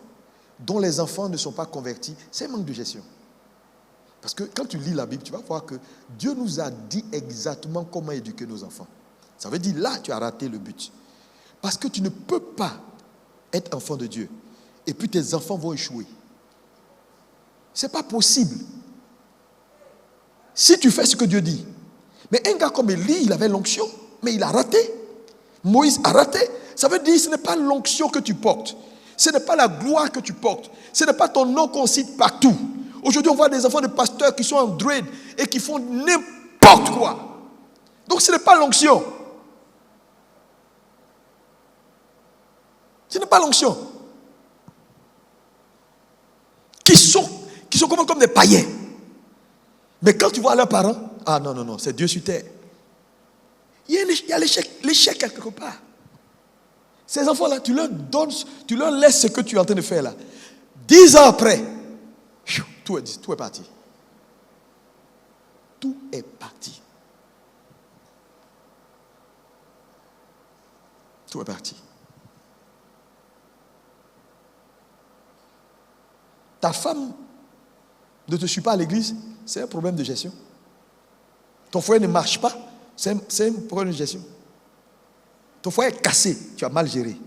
dont les enfants ne sont pas convertis, c'est un manque de gestion. Parce que quand tu lis la Bible, tu vas voir que Dieu nous a dit exactement comment éduquer nos enfants. Ça veut dire là, tu as raté le but. Parce que tu ne peux pas être enfant de Dieu et puis tes enfants vont échouer. Ce n'est pas possible. Si tu fais ce que Dieu dit. Mais un gars comme Élie, il avait l'onction, mais il a raté. Moïse a raté. Ça veut dire que ce n'est pas l'onction que tu portes. Ce n'est pas la gloire que tu portes. Ce n'est pas ton nom qu'on cite partout. Aujourd'hui, on voit des enfants de pasteurs qui sont en dread et qui font n'importe quoi. Donc, ce n'est pas l'onction. Ce n'est pas l'onction. Qui sont comme des païens. Mais quand tu vois leurs parents, ah non, c'est Dieu sur terre. Il y a l'échec quelque part. Ces enfants-là, tu leur donnes, tu leur laisses ce que tu es en train de faire là. 10 ans après, tout est parti. Tout est parti. Tout est parti. Ta femme ne te suit pas à l'église, c'est un problème de gestion. Ton foyer ne marche pas, c'est un problème de gestion. Ton foyer est cassé, tu as mal géré.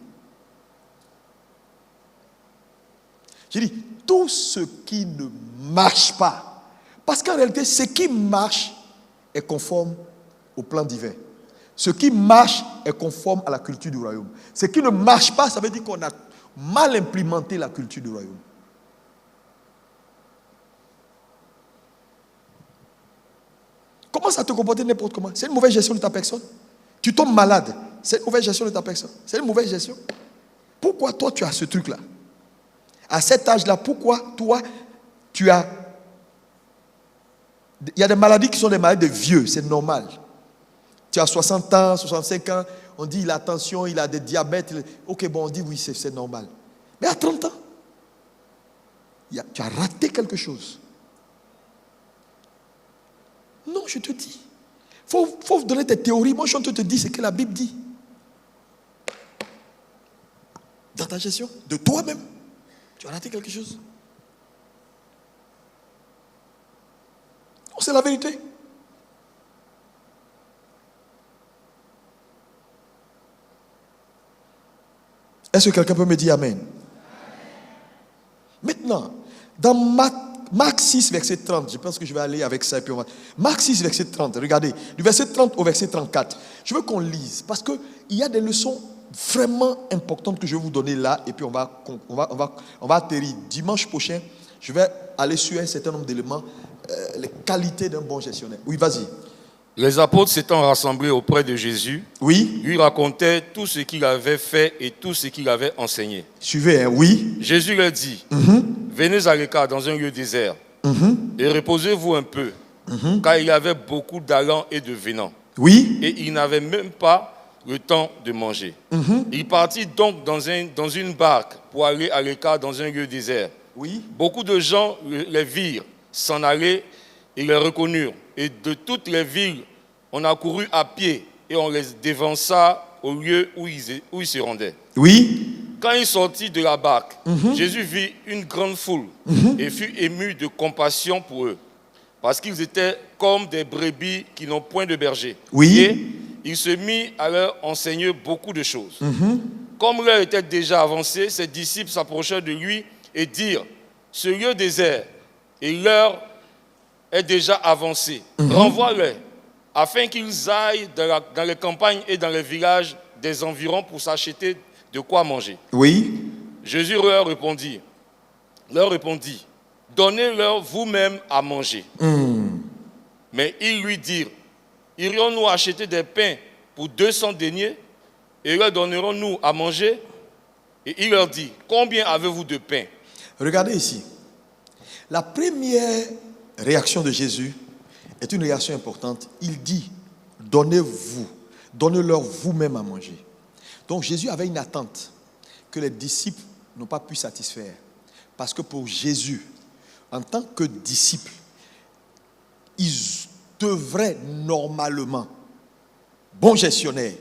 Je dis, tout ce qui ne marche pas, parce qu'en réalité, ce qui marche est conforme au plan divin. Ce qui marche est conforme à la culture du royaume. Ce qui ne marche pas, ça veut dire qu'on a mal implémenté la culture du royaume. Commence à te comporter n'importe comment. C'est une mauvaise gestion de ta personne. Tu tombes malade. C'est une mauvaise gestion de ta personne. C'est une mauvaise gestion. Pourquoi toi tu as ce truc-là? À cet âge-là, pourquoi toi tu as... Il y a des maladies qui sont des maladies de vieux, c'est normal. Tu as 60 ans, 65 ans, on dit il a tension, il a des diabètes. Ok, bon, on dit oui, c'est normal. Mais à 30 ans, tu as raté quelque chose. Non, je te dis. Il faut donner tes théories. Moi, je suis en train de te dire ce que la Bible dit. Dans ta gestion, de toi-même, tu as raté quelque chose. Non, c'est la vérité. Est-ce que quelqu'un peut me dire Amen? Maintenant, dans Marc 6, verset 30, je pense que je vais aller avec ça. Et puis Marc 6, verset 30, regardez, du verset 30 au verset 34. Je veux qu'on lise, parce qu'il y a des leçons vraiment importantes que je vais vous donner là, et puis on va atterrir. Dimanche prochain, je vais aller sur un certain nombre d'éléments, les qualités d'un bon gestionnaire. Oui, vas-y. Les apôtres s'étant rassemblés auprès de Jésus, oui, lui racontaient tout ce qu'il avait fait et tout ce qu'il avait enseigné. Suivez, hein, oui. Jésus leur dit, venez à l'écart dans un lieu désert et reposez-vous un peu, car il y avait beaucoup d'allants et de venants. Oui. Et il n'avait même pas le temps de manger. Il partit donc dans une barque pour aller à l'écart dans un lieu désert. Oui. Beaucoup de gens les virent s'en aller et les reconnurent. Et de toutes les villes, on a couru à pied et on les dévança au lieu où ils se rendaient. Oui. Quand il sortit de la barque, Jésus vit une grande foule et fut ému de compassion pour eux, parce qu'ils étaient comme des brebis qui n'ont point de berger. Oui. Et il se mit à leur enseigner beaucoup de choses. Comme l'heure était déjà avancée, ses disciples s'approchèrent de lui et dirent, « Ce lieu désert et l'heure est déjà avancée. Renvoie-les, afin qu'ils aillent dans les campagnes et dans les villages des environs pour s'acheter de quoi manger. » Oui. Jésus leur répondit, « Donnez-leur vous-même à manger. » Mais ils lui dirent, « Irions-nous acheter des pains pour 200 deniers et leur donnerons-nous à manger ?» Et il leur dit, « Combien avez-vous de pain ?» Regardez ici. La première réaction de Jésus est une réaction importante. Il dit, donnez-leur vous-même à manger. Donc Jésus avait une attente que les disciples n'ont pas pu satisfaire. Parce que pour Jésus, en tant que disciple, ils devraient normalement, bon gestionnaire,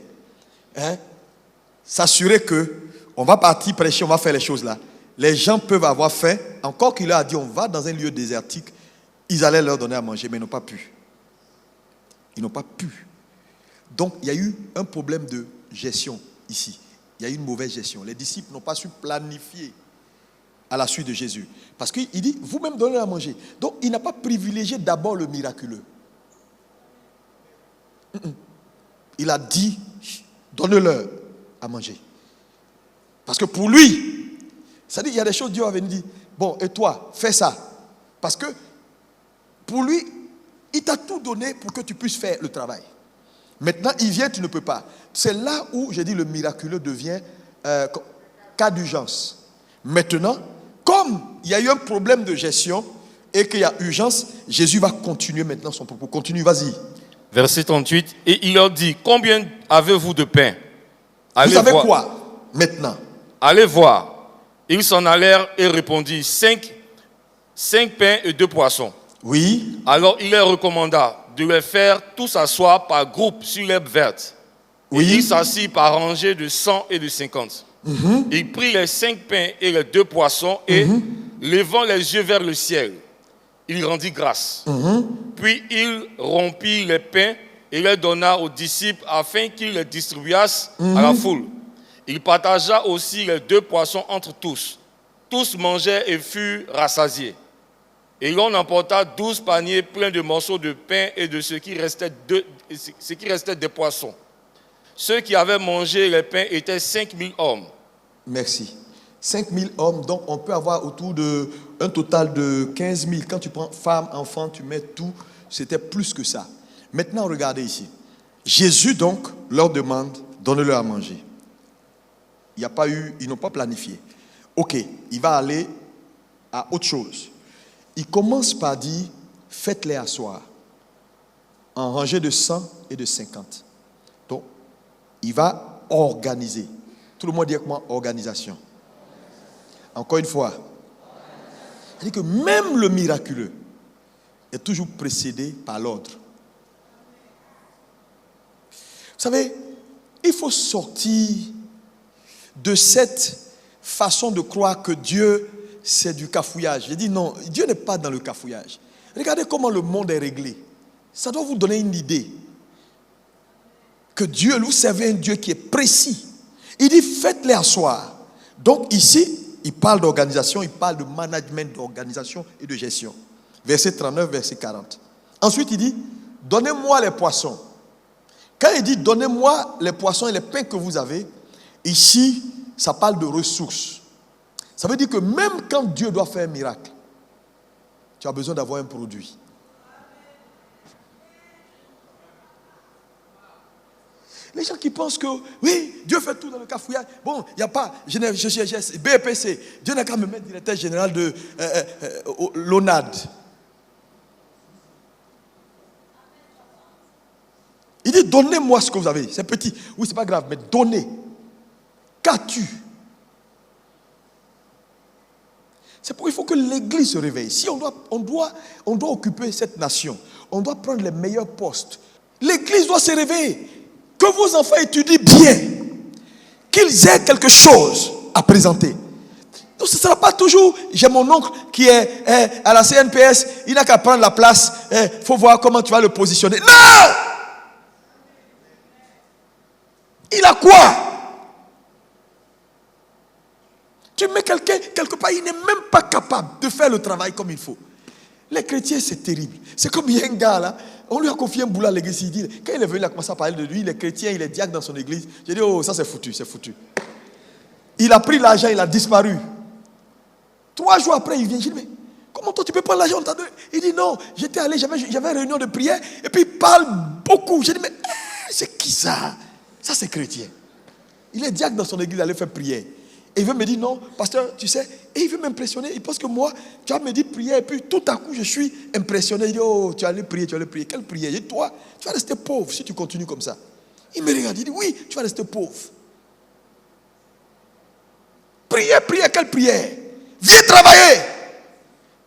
s'assurer que on va partir prêcher, on va faire les choses là. Les gens peuvent avoir faim, encore qu'il leur a dit on va dans un lieu désertique, ils allaient leur donner à manger, mais ils n'ont pas pu. Ils n'ont pas pu. Donc il y a eu un problème de gestion ici. Il y a eu une mauvaise gestion. Les disciples n'ont pas su planifier à la suite de Jésus. Parce qu'il dit, vous-même donnez à manger. Donc il n'a pas privilégié d'abord le miraculeux. Il a dit, donnez-leur à manger. Parce que pour lui, ça dit, il y a des choses, Dieu avait dit, bon, et toi, fais ça. Parce que pour lui, il t'a tout donné pour que tu puisses faire le travail. Maintenant, il vient, tu ne peux pas. C'est là où, j'ai dit, le miraculeux devient cas d'urgence. Maintenant, comme il y a eu un problème de gestion et qu'il y a urgence, Jésus va continuer maintenant son propos. Continue, vas-y. Verset 38, et il leur dit, combien avez-vous de pain? Vous savez quoi maintenant? Allez voir. Ils s'en allèrent et répondirent, 5 pains et 2 poissons. Oui. Alors il leur recommanda de les faire tous asseoir par groupe sur l'herbe verte. Oui. Et ils s'assirent par rangées de 100 et de 50. Il prit les 5 pains et les 2 poissons et, levant les yeux vers le ciel, il rendit grâce. Puis il rompit les pains et les donna aux disciples afin qu'ils les distribuassent à la foule. Il partagea aussi les 2 poissons entre tous. Tous mangèrent et furent rassasiés. Et l'on emporta 12 paniers pleins de morceaux de pain et de ce qui restait des poissons. Ceux qui avaient mangé les pains étaient 5000 hommes. Merci. 5000 hommes, donc on peut avoir autour d'un total de 15 000. Quand tu prends femmes, enfants, tu mets tout, c'était plus que ça. Maintenant, regardez ici. Jésus donc leur demande, donnez-leur à manger. Il n'y a pas eu, ils n'ont pas planifié. Ok, il va aller à autre chose. Il commence par dire, faites-les asseoir en rangée de 100 et de 50. Donc, il va organiser. Tout le monde dit avec moi, organisation. Encore une fois, il dit que même le miraculeux est toujours précédé par l'ordre. Vous savez, il faut sortir de cette façon de croire que Dieu, c'est du cafouillage. J'ai dit non, Dieu n'est pas dans le cafouillage. Regardez comment le monde est réglé. Ça doit vous donner une idée. Que Dieu, vous servez un Dieu qui est précis. Il dit, faites-les asseoir. Donc ici, il parle d'organisation, il parle de management d'organisation et de gestion. Verset 39, verset 40. Ensuite, il dit, donnez-moi les poissons. Quand il dit, donnez-moi les poissons et les pains que vous avez, ici, ça parle de ressources. Ça veut dire que même quand Dieu doit faire un miracle, tu as besoin d'avoir un produit. Les gens qui pensent que, oui, Dieu fait tout dans le cafouillage. Bon, il n'y a pas, BEPC, Dieu n'a qu'à me mettre directeur général de l'ONAD. Il dit, donnez-moi ce que vous avez. C'est petit. Oui, c'est pas grave, mais donnez. Qu'as-tu? C'est pourquoi il faut que l'Église se réveille. Si on doit occuper cette nation, on doit prendre les meilleurs postes. L'Église doit se réveiller. Que vos enfants étudient bien. Qu'ils aient quelque chose à présenter. Donc ce ne sera pas toujours, j'ai mon oncle qui est à la CNPS, il n'a qu'à prendre la place, il faut voir comment tu vas le positionner. Non! quoi? Tu mets quelqu'un quelque part, il n'est même pas capable de faire le travail comme il faut. Les chrétiens, c'est terrible. C'est comme il y a un gars là, on lui a confié un boulot à l'église. Il dit, quand il est venu, il a commencé à parler de lui, il est chrétien, il est diacre dans son église. J'ai dit, oh, ça c'est foutu, c'est foutu. Il a pris l'argent, il a disparu. 3 jours après, il vient, je dis, mais comment toi tu peux prendre l'argent? Il dit, non, j'étais allé, j'avais une réunion de prière, et puis il parle beaucoup. J'ai dit, mais c'est qui ça? Ça c'est chrétien. Il est diacre dans son église, il allait faire prière. Et il veut me dire, non, pasteur, tu sais, et il veut m'impressionner. Il pense que moi, tu vas me dire prière, et puis tout à coup, je suis impressionné. Il dit, oh, tu vas aller prier, tu vas aller prier. Quelle prière? Je dis, toi, tu vas rester pauvre si tu continues comme ça. Il me regarde, il dit, oui, tu vas rester pauvre. Prière, prière, quelle prière? Viens travailler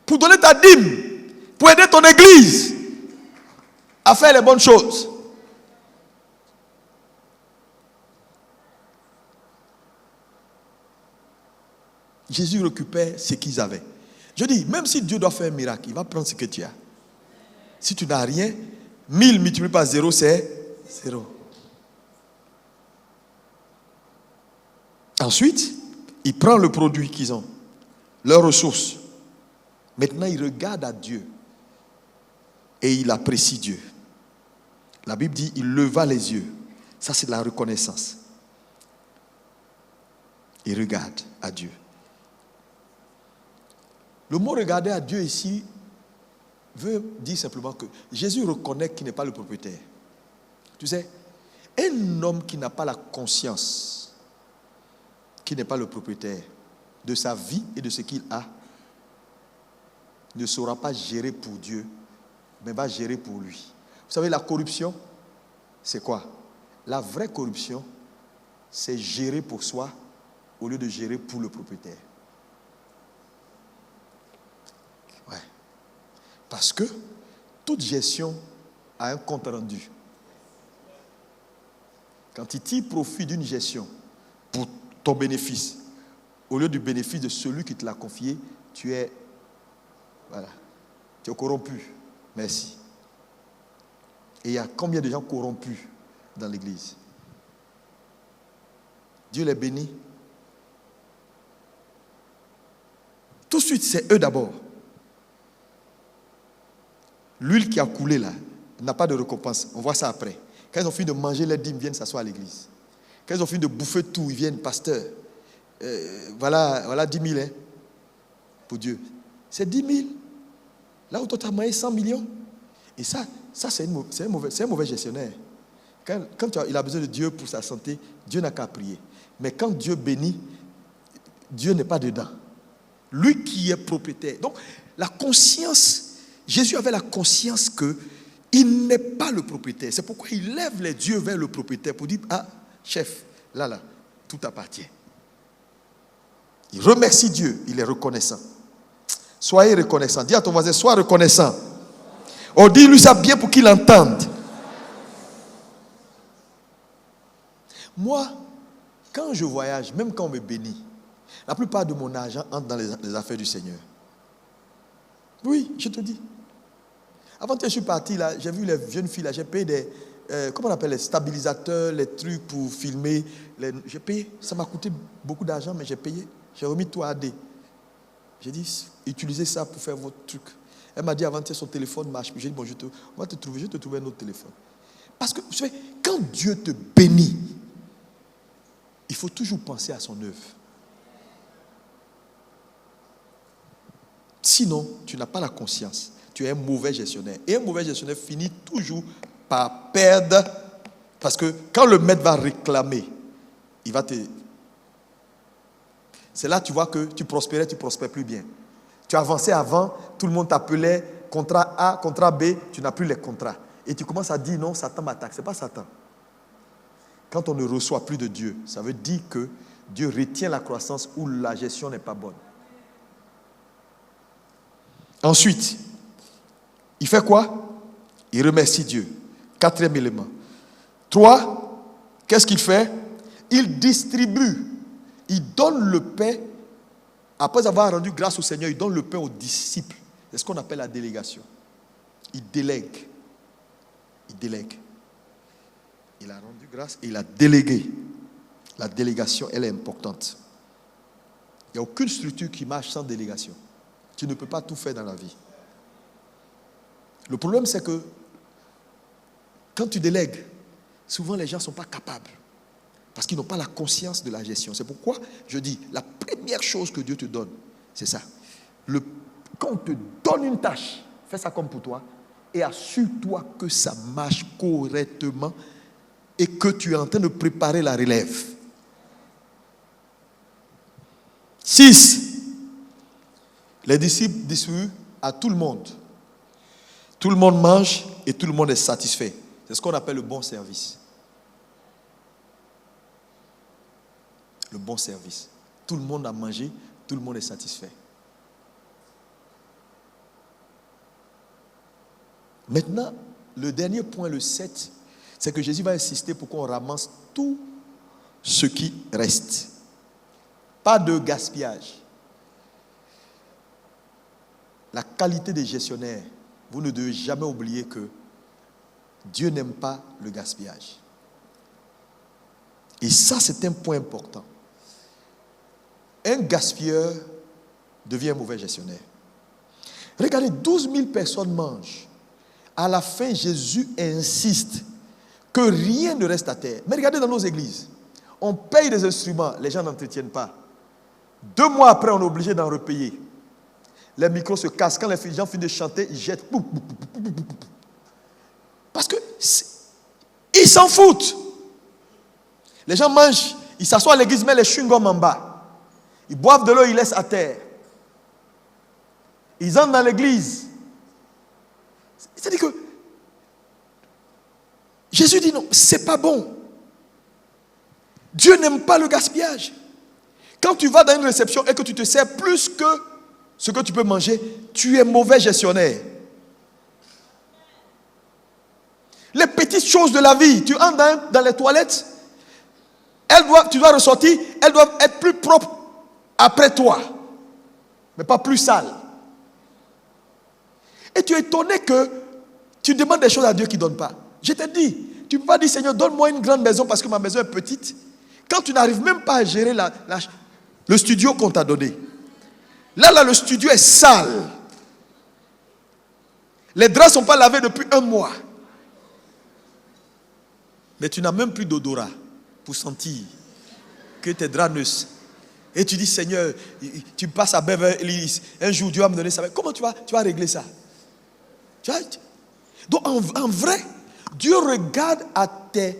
pour donner ta dîme, pour aider ton église à faire les bonnes choses. Jésus récupère ce qu'ils avaient. Je dis, même si Dieu doit faire un miracle, il va prendre ce que tu as. Si tu n'as rien, 1000 multiplié par 0, c'est 0. Ensuite, il prend le produit qu'ils ont, leurs ressources. Maintenant, il regarde à Dieu et il apprécie Dieu. La Bible dit, il leva les yeux. Ça, c'est de la reconnaissance. Il regarde à Dieu. Le mot regarder à Dieu ici veut dire simplement que Jésus reconnaît qu'il n'est pas le propriétaire. Tu sais, un homme qui n'a pas la conscience qu'il n'est pas le propriétaire de sa vie et de ce qu'il a ne saura pas gérer pour Dieu, mais va gérer pour lui. Vous savez, la corruption, c'est quoi? La vraie corruption, c'est gérer pour soi au lieu de gérer pour le propriétaire. Ouais. Parce que toute gestion a un compte rendu. Quand tu tires profit d'une gestion pour ton bénéfice, au lieu du bénéfice de celui qui te l'a confié, tu es corrompu. Merci. Et il y a combien de gens corrompus dans l'église? Dieu les bénit. Tout de suite, c'est eux d'abord. L'huile qui a coulé là n'a pas de récompense. On voit ça après. Quand ils ont fini de manger les dîmes, ils viennent s'asseoir à l'église. Quand ils ont fini de bouffer tout, ils viennent, pasteur. Voilà 10 000 hein, pour Dieu. C'est 10 000. Là où toi tu as mangé 100 millions. Et ça c'est un mauvais gestionnaire. Quand il a besoin de Dieu pour sa santé, Dieu n'a qu'à prier. Mais quand Dieu bénit, Dieu n'est pas dedans. Lui qui est propriétaire. Donc, la conscience, Jésus avait la conscience qu'il n'est pas le propriétaire. C'est pourquoi il lève les yeux vers le propriétaire pour dire, ah, chef, là, tout appartient. Il remercie Dieu, il est reconnaissant. Soyez reconnaissant. Dis à ton voisin, sois reconnaissant. Oh, dis-lui ça bien pour qu'il entende. Moi, quand je voyage, même quand on me bénit, la plupart de mon argent entre dans les affaires du Seigneur. Oui, je te dis. Avant que je suis parti, là, j'ai vu les jeunes filles, là, j'ai payé des, comment on appelle, les stabilisateurs, les trucs pour filmer. J'ai payé, ça m'a coûté beaucoup d'argent, mais j'ai payé. J'ai remis tout à AD. J'ai dit, utilisez ça pour faire votre truc. Elle m'a dit, avant-hier, son téléphone marche. J'ai dit, bon, je vais te trouver un autre téléphone. Parce que, vous savez, quand Dieu te bénit, il faut toujours penser à son œuvre. Sinon, tu n'as pas la conscience. Tu es un mauvais gestionnaire. Et un mauvais gestionnaire finit toujours par perdre. Parce que quand le maître va réclamer, il va te... C'est là que tu vois que tu prospères plus bien. Tu avançais avant, tout le monde t'appelait contrat A, contrat B, tu n'as plus les contrats. Et tu commences à dire non, Satan m'attaque. Ce n'est pas Satan. Quand on ne reçoit plus de Dieu, ça veut dire que Dieu retient la croissance où la gestion n'est pas bonne. Ensuite, il fait quoi? Il remercie Dieu. 4e élément. 3, qu'est-ce qu'il fait? Il distribue. Il donne le pain. Après avoir rendu grâce au Seigneur, il donne le pain aux disciples. C'est ce qu'on appelle la délégation. Il délègue. Il délègue. Il a rendu grâce et il a délégué. La délégation, elle est importante. Il n'y a aucune structure qui marche sans délégation. Tu ne peux pas tout faire dans la vie. Le problème, c'est que quand tu délègues, souvent les gens ne sont pas capables. Parce qu'ils n'ont pas la conscience de la gestion. C'est pourquoi je dis, la première chose que Dieu te donne, c'est ça. Quand on te donne une tâche, fais ça comme pour toi et assure-toi que ça marche correctement et que tu es en train de préparer la relève. 6. Les disciples distribuent à tout le monde. Tout le monde mange et tout le monde est satisfait. C'est ce qu'on appelle le bon service. Le bon service. Tout le monde a mangé, tout le monde est satisfait. Maintenant, le dernier point, le 7, c'est que Jésus va insister pour qu'on ramasse tout ce qui reste. Pas de gaspillage. La qualité des gestionnaires, vous ne devez jamais oublier que Dieu n'aime pas le gaspillage. Et ça, c'est un point important. Un gaspilleur devient un mauvais gestionnaire. Regardez, 12 000 personnes mangent. À la fin, Jésus insiste que rien ne reste à terre. Mais regardez dans nos églises, on paye des instruments, les gens n'entretiennent pas. 2 mois après, on est obligé d'en repayer. Les micros se cassent. Quand les gens finissent de chanter, ils jettent. Parce que ils s'en foutent. Les gens mangent, ils s'assoient à l'église, mettent les chewing-gums en bas. Ils boivent de l'eau, ils laissent à terre. Ils entrent dans l'église. C'est-à-dire que Jésus dit non, c'est pas bon. Dieu n'aime pas le gaspillage. Quand tu vas dans une réception et que tu te sers plus que ce que tu peux manger, tu es mauvais gestionnaire. Les petites choses de la vie, tu entres dans les toilettes, tu dois ressortir, elles doivent être plus propres après toi, mais pas plus sales. Et tu es étonné que tu demandes des choses à Dieu qui ne donne pas. Je te dis, tu ne peux pas dire Seigneur, donne-moi une grande maison parce que ma maison est petite. Quand tu n'arrives même pas à gérer le studio qu'on t'a donné. Là, le studio est sale. Les draps ne sont pas lavés depuis 1 mois. Mais tu n'as même plus d'odorat pour sentir que tes draps ne... Et tu dis, Seigneur, tu passes à Beverly Hills. Un jour, Dieu va me donner ça. Comment tu vas régler ça? Donc, en vrai, Dieu regarde à tes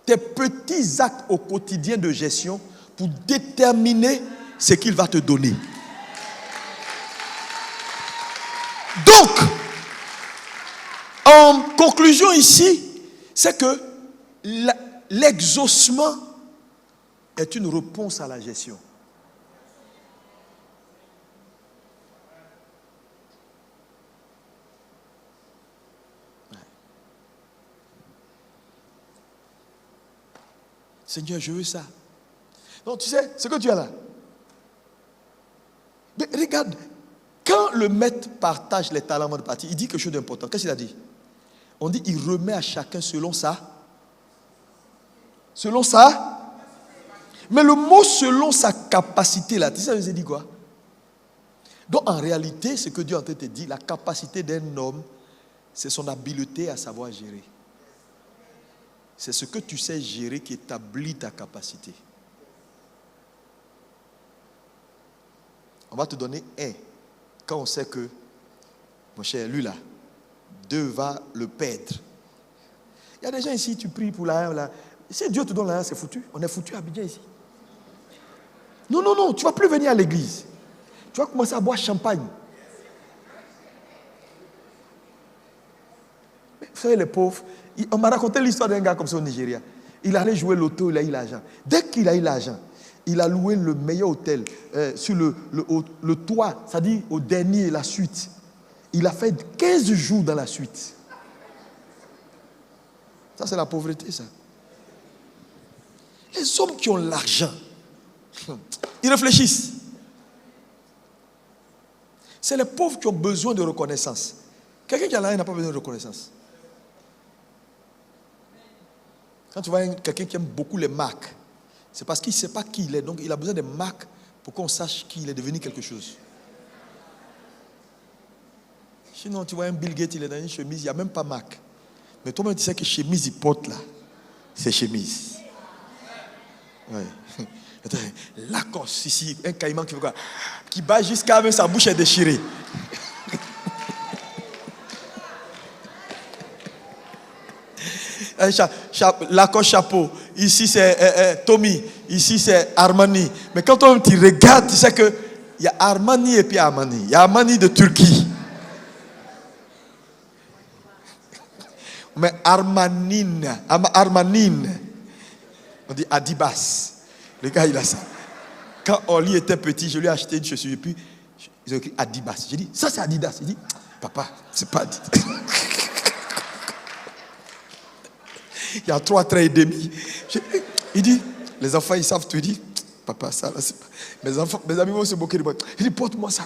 petits actes au quotidien de gestion pour déterminer ce qu'il va te donner. Donc, en conclusion ici, c'est que l'exaucement est une réponse à la gestion. Seigneur, je veux ça. Non, tu sais, ce que tu as là. Mais regarde, quand le maître partage les talents de partie, il dit quelque chose d'important. Qu'est-ce qu'il a dit? On dit, il remet à chacun selon ça. Selon ça. Mais le mot selon sa capacité, là, tu sais, ça veut dire quoi? Donc, en réalité, ce que Dieu en train de te dire, la capacité d'un homme, c'est son habileté à savoir gérer. C'est ce que tu sais gérer qui établit ta capacité. On va te donner 1. Quand on sait que, mon cher, lui là, 2 va le perdre. Il y a des gens ici, tu pries pour la 1 là. Si Dieu te donne la 1, c'est foutu. On est foutu à Abidjan ici. Non, tu ne vas plus venir à l'église. Tu vas commencer à boire champagne. Vous savez, les pauvres, on m'a raconté l'histoire d'un gars comme ça au Nigeria. Il allait jouer l'auto, il a eu l'argent. Dès qu'il a eu l'argent, il a loué le meilleur hôtel sur le toit, c'est-à-dire au dernier, la suite. Il a fait 15 jours dans la suite. Ça, c'est la pauvreté, ça. Les hommes qui ont l'argent, ils réfléchissent. C'est les pauvres qui ont besoin de reconnaissance. Quelqu'un qui a l'argent n'a pas besoin de reconnaissance. Quand tu vois quelqu'un qui aime beaucoup les marques, C'est parce qu'il ne sait pas qui il est. Donc il a besoin de marques pour qu'on sache qu'il est devenu quelque chose. Sinon, tu vois un Bill Gates, il est dans une chemise, il n'y a même pas marque. Mais toi-même, tu sais que chemise, il porte là. C'est chemise. Ouais. Lacoste, ici, un caïman qui fait quoi? Qui bat jusqu'à même sa bouche est déchirée. Lacoste chapeau. Ici c'est Tommy. Ici c'est Armani. Mais quand tu regardes, tu sais que il y a Armani et puis Armani. Il y a Armani de Turquie. Mais Armanine. On dit Adibas. Le gars, il a ça. Quand Oli était petit, je lui ai acheté une chaussure. Et puis, ils ont écrit Adibas. J'ai dit, ça c'est Adidas. Il dit, papa, c'est pas Adidas. Il y a 3 traits et demi. Il dit, les enfants, ils savent tout. Il dit, papa, ça là, c'est pas. Mes amis vont se moquer de moi. Il dit, porte-moi ça.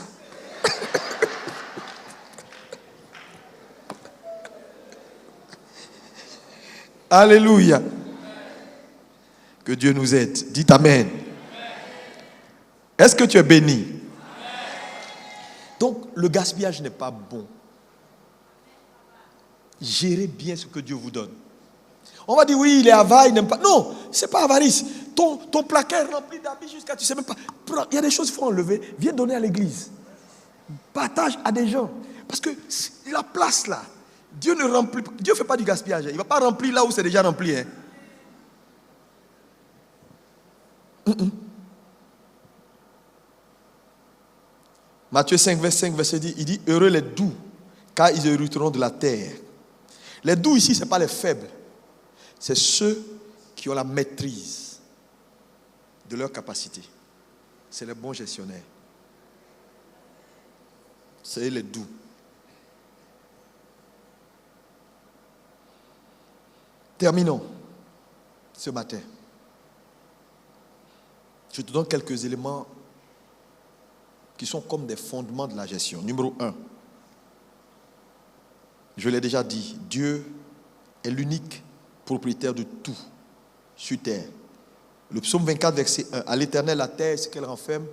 Alléluia. Que Dieu nous aide. Dites Amen. Est-ce que tu es béni? Donc, le gaspillage n'est pas bon. Gérez bien ce que Dieu vous donne. On va dire, oui, il est avare, il n'aime pas. Non, ce n'est pas avarice. Ton placard est rempli d'habits jusqu'à tu ne sais même pas. Il y a des choses qu'il faut enlever. Viens donner à l'église. Partage à des gens. Parce que la place là, Dieu ne remplit pas. Dieu ne fait pas du gaspillage. Il ne va pas remplir là où c'est déjà rempli. Hein. Matthieu 5, verset 10, il dit, heureux les doux, car ils hériteront de la terre. Les doux ici, ce n'est pas les faibles. C'est ceux qui ont la maîtrise de leur capacité. C'est les bons gestionnaires. C'est les doux. Terminons ce matin. Je te donne quelques éléments qui sont comme des fondements de la gestion. Numéro 1. Je l'ai déjà dit, Dieu est l'unique propriétaire de tout sur terre. Le psaume 24, verset 1. À l'Éternel, la terre et ce qu'elle renferme,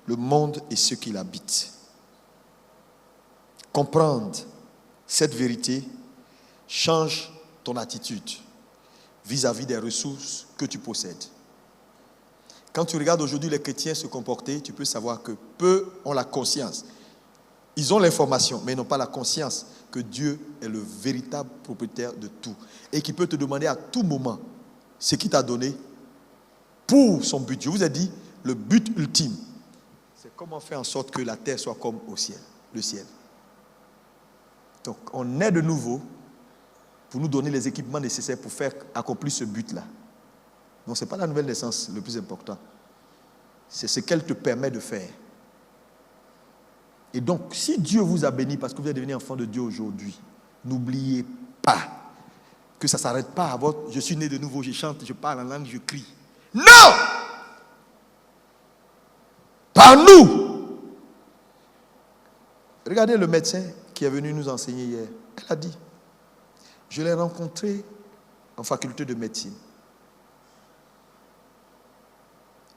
le monde et ceux qui l'habitent. Comprendre cette vérité change ton attitude vis-à-vis des ressources que tu possèdes. Quand tu regardes aujourd'hui les chrétiens se comporter, tu peux savoir que peu ont la conscience. Ils ont l'information, mais ils n'ont pas la conscience que Dieu est le véritable propriétaire de tout et qui peut te demander à tout moment ce qu'il t'a donné pour son but. Je vous ai dit, le but ultime, c'est comment faire en sorte que la terre soit comme au ciel, le ciel. Donc, on est de nouveau pour nous donner les équipements nécessaires pour faire accomplir ce but-là. Donc, ce n'est pas la nouvelle naissance le plus important. C'est ce qu'elle te permet de faire. Et donc, si Dieu vous a béni parce que vous êtes devenu enfant de Dieu aujourd'hui, n'oubliez pas que ça ne s'arrête pas à votre « je suis né de nouveau, je chante, je parle en langue, je crie ». Non! Par nous! Regardez le médecin qui est venu nous enseigner hier. Elle a dit, je l'ai rencontré en faculté de médecine.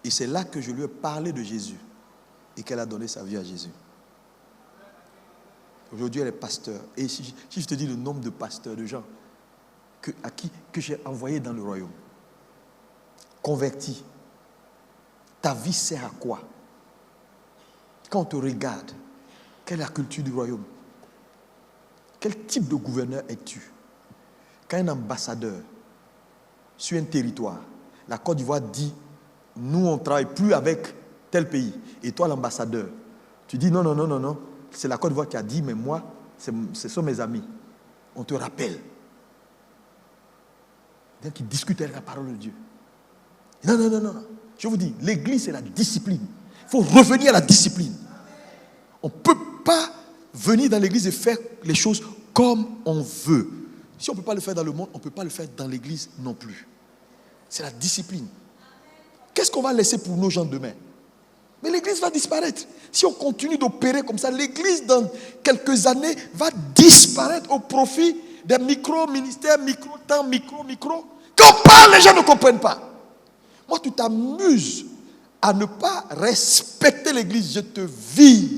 Et c'est là que je lui ai parlé de Jésus et qu'elle a donné sa vie à Jésus. Aujourd'hui, elle est pasteur. Et si je te dis le nombre de pasteurs, de gens que j'ai envoyés dans le royaume, convertis, ta vie sert à quoi? Quand on te regarde, quelle est la culture du royaume? Quel type de gouverneur es-tu? Quand un ambassadeur sur un territoire, la Côte d'Ivoire dit, nous on ne travaille plus avec tel pays, et toi l'ambassadeur, tu dis non, c'est la Côte d'Ivoire qui a dit, mais moi, ce sont mes amis. On te rappelle. Donc ils discutent avec la parole de Dieu. Non. Je vous dis, l'église c'est la discipline. Il faut revenir à la discipline. On ne peut pas venir dans l'église et faire les choses comme on veut. Si on ne peut pas le faire dans le monde, on ne peut pas le faire dans l'église non plus. C'est la discipline. Qu'est-ce qu'on va laisser pour nos gens demain? Mais l'église va disparaître. Si on continue d'opérer comme ça, l'église dans quelques années va disparaître au profit des micro-ministères, micro-temps, micro. Quand on parle, les gens ne comprennent pas. Moi, tu t'amuses à ne pas respecter l'église, je te vis.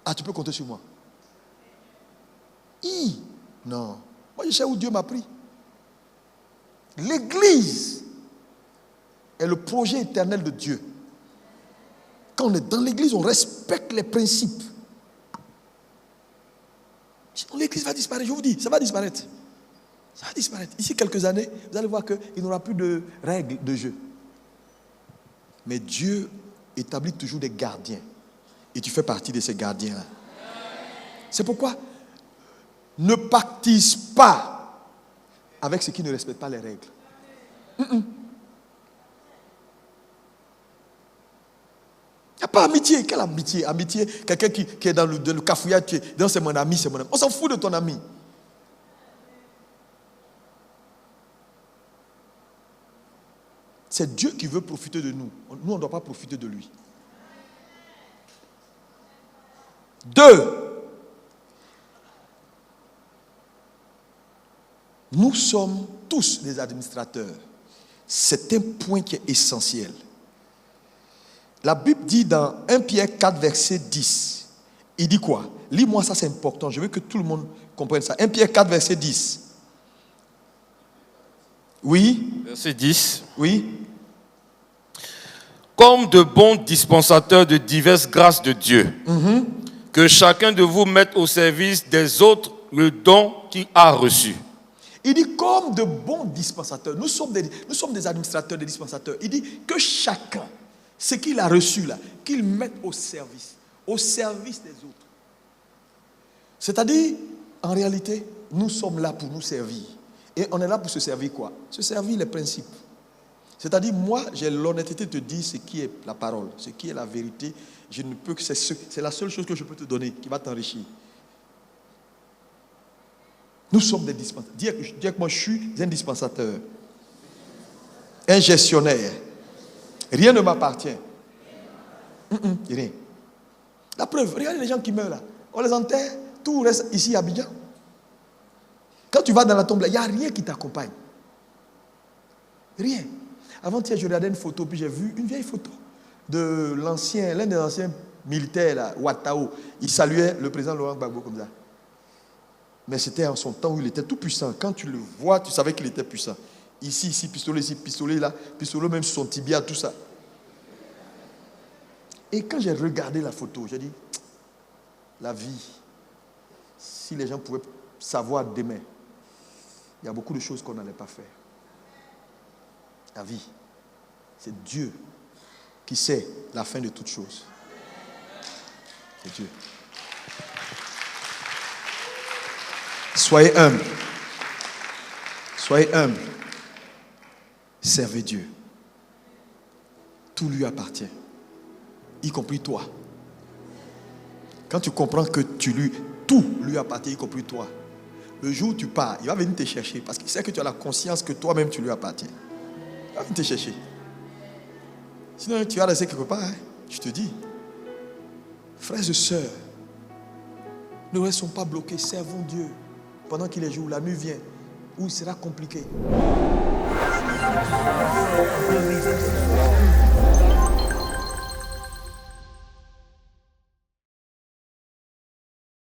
Ah, tu peux compter sur moi. Non. Moi, je sais où Dieu m'a pris. L'église est le projet éternel de Dieu. Quand on est dans l'église, on respecte les principes. Sinon, l'église va disparaître. Je vous dis, ça va disparaître. Ça va disparaître. Ici, quelques années, vous allez voir qu'il n'y aura plus de règles de jeu. Mais Dieu établit toujours des gardiens. Et tu fais partie de ces gardiens-là. C'est pourquoi ne pactise pas avec ceux qui ne respectent pas les règles. Il n'y a pas amitié. Quelle amitié? Amitié, quelqu'un qui est dans le cafouillage, dans c'est mon ami, c'est mon ami. On s'en fout de ton ami. C'est Dieu qui veut profiter de nous. Nous, on ne doit pas profiter de lui. 2. Nous sommes tous des administrateurs. C'est un point qui est essentiel. La Bible dit dans 1 Pierre 4, verset 10. Il dit quoi? Lis-moi ça, c'est important. Je veux que tout le monde comprenne ça. 1 Pierre 4, verset 10. Oui? Verset 10. Oui? Comme de bons dispensateurs de diverses grâces de Dieu, que chacun de vous mette au service des autres le don qu'il a reçu. Il dit comme de bons dispensateurs. Nous sommes des administrateurs, des dispensateurs. Il dit que chacun, ce qu'il a reçu là, qu'il mette au service des autres. C'est-à-dire, en réalité, nous sommes là pour nous servir. Et on est là pour se servir quoi? Se servir les principes. C'est-à-dire, moi, j'ai l'honnêteté de te dire ce qui est la parole, ce qui est la vérité. Je ne peux que c'est la seule chose que je peux te donner qui va t'enrichir. Nous sommes des dispensateurs. Dis que moi, je suis un dispensateur, un gestionnaire. Rien ne m'appartient. Rien. La preuve, regardez les gens qui meurent là. On les enterre, tout reste ici à Abidjan. Quand tu vas dans la tombe là, il n'y a rien qui t'accompagne. Rien. Avant-hier, je regardais une photo, puis j'ai vu une vieille photo de l'un des anciens militaires, là, Ouattao. Il saluait le président Laurent Gbagbo comme ça. Mais c'était en son temps où il était tout puissant. Quand tu le vois, tu savais qu'il était puissant. Ici, pistolet là, pistolet même sur son tibia, tout ça. Et quand j'ai regardé la photo, j'ai dit, la vie, si les gens pouvaient savoir demain, il y a beaucoup de choses qu'on n'allait pas faire. La vie, c'est Dieu qui sait la fin de toutes choses. C'est Dieu. Soyez humbles. Soyez humbles. Servez Dieu. Tout lui appartient, y compris toi. Quand tu comprends que tout lui appartient, y compris toi, le jour où tu pars, il va venir te chercher parce qu'il sait que tu as la conscience que toi-même tu lui appartiens. Il va venir te chercher. Sinon, tu vas rester quelque part. Je te dis, frères et sœurs, ne restons pas bloqués, servons Dieu. Pendant qu'il est jour, la nuit vient, où il sera compliqué.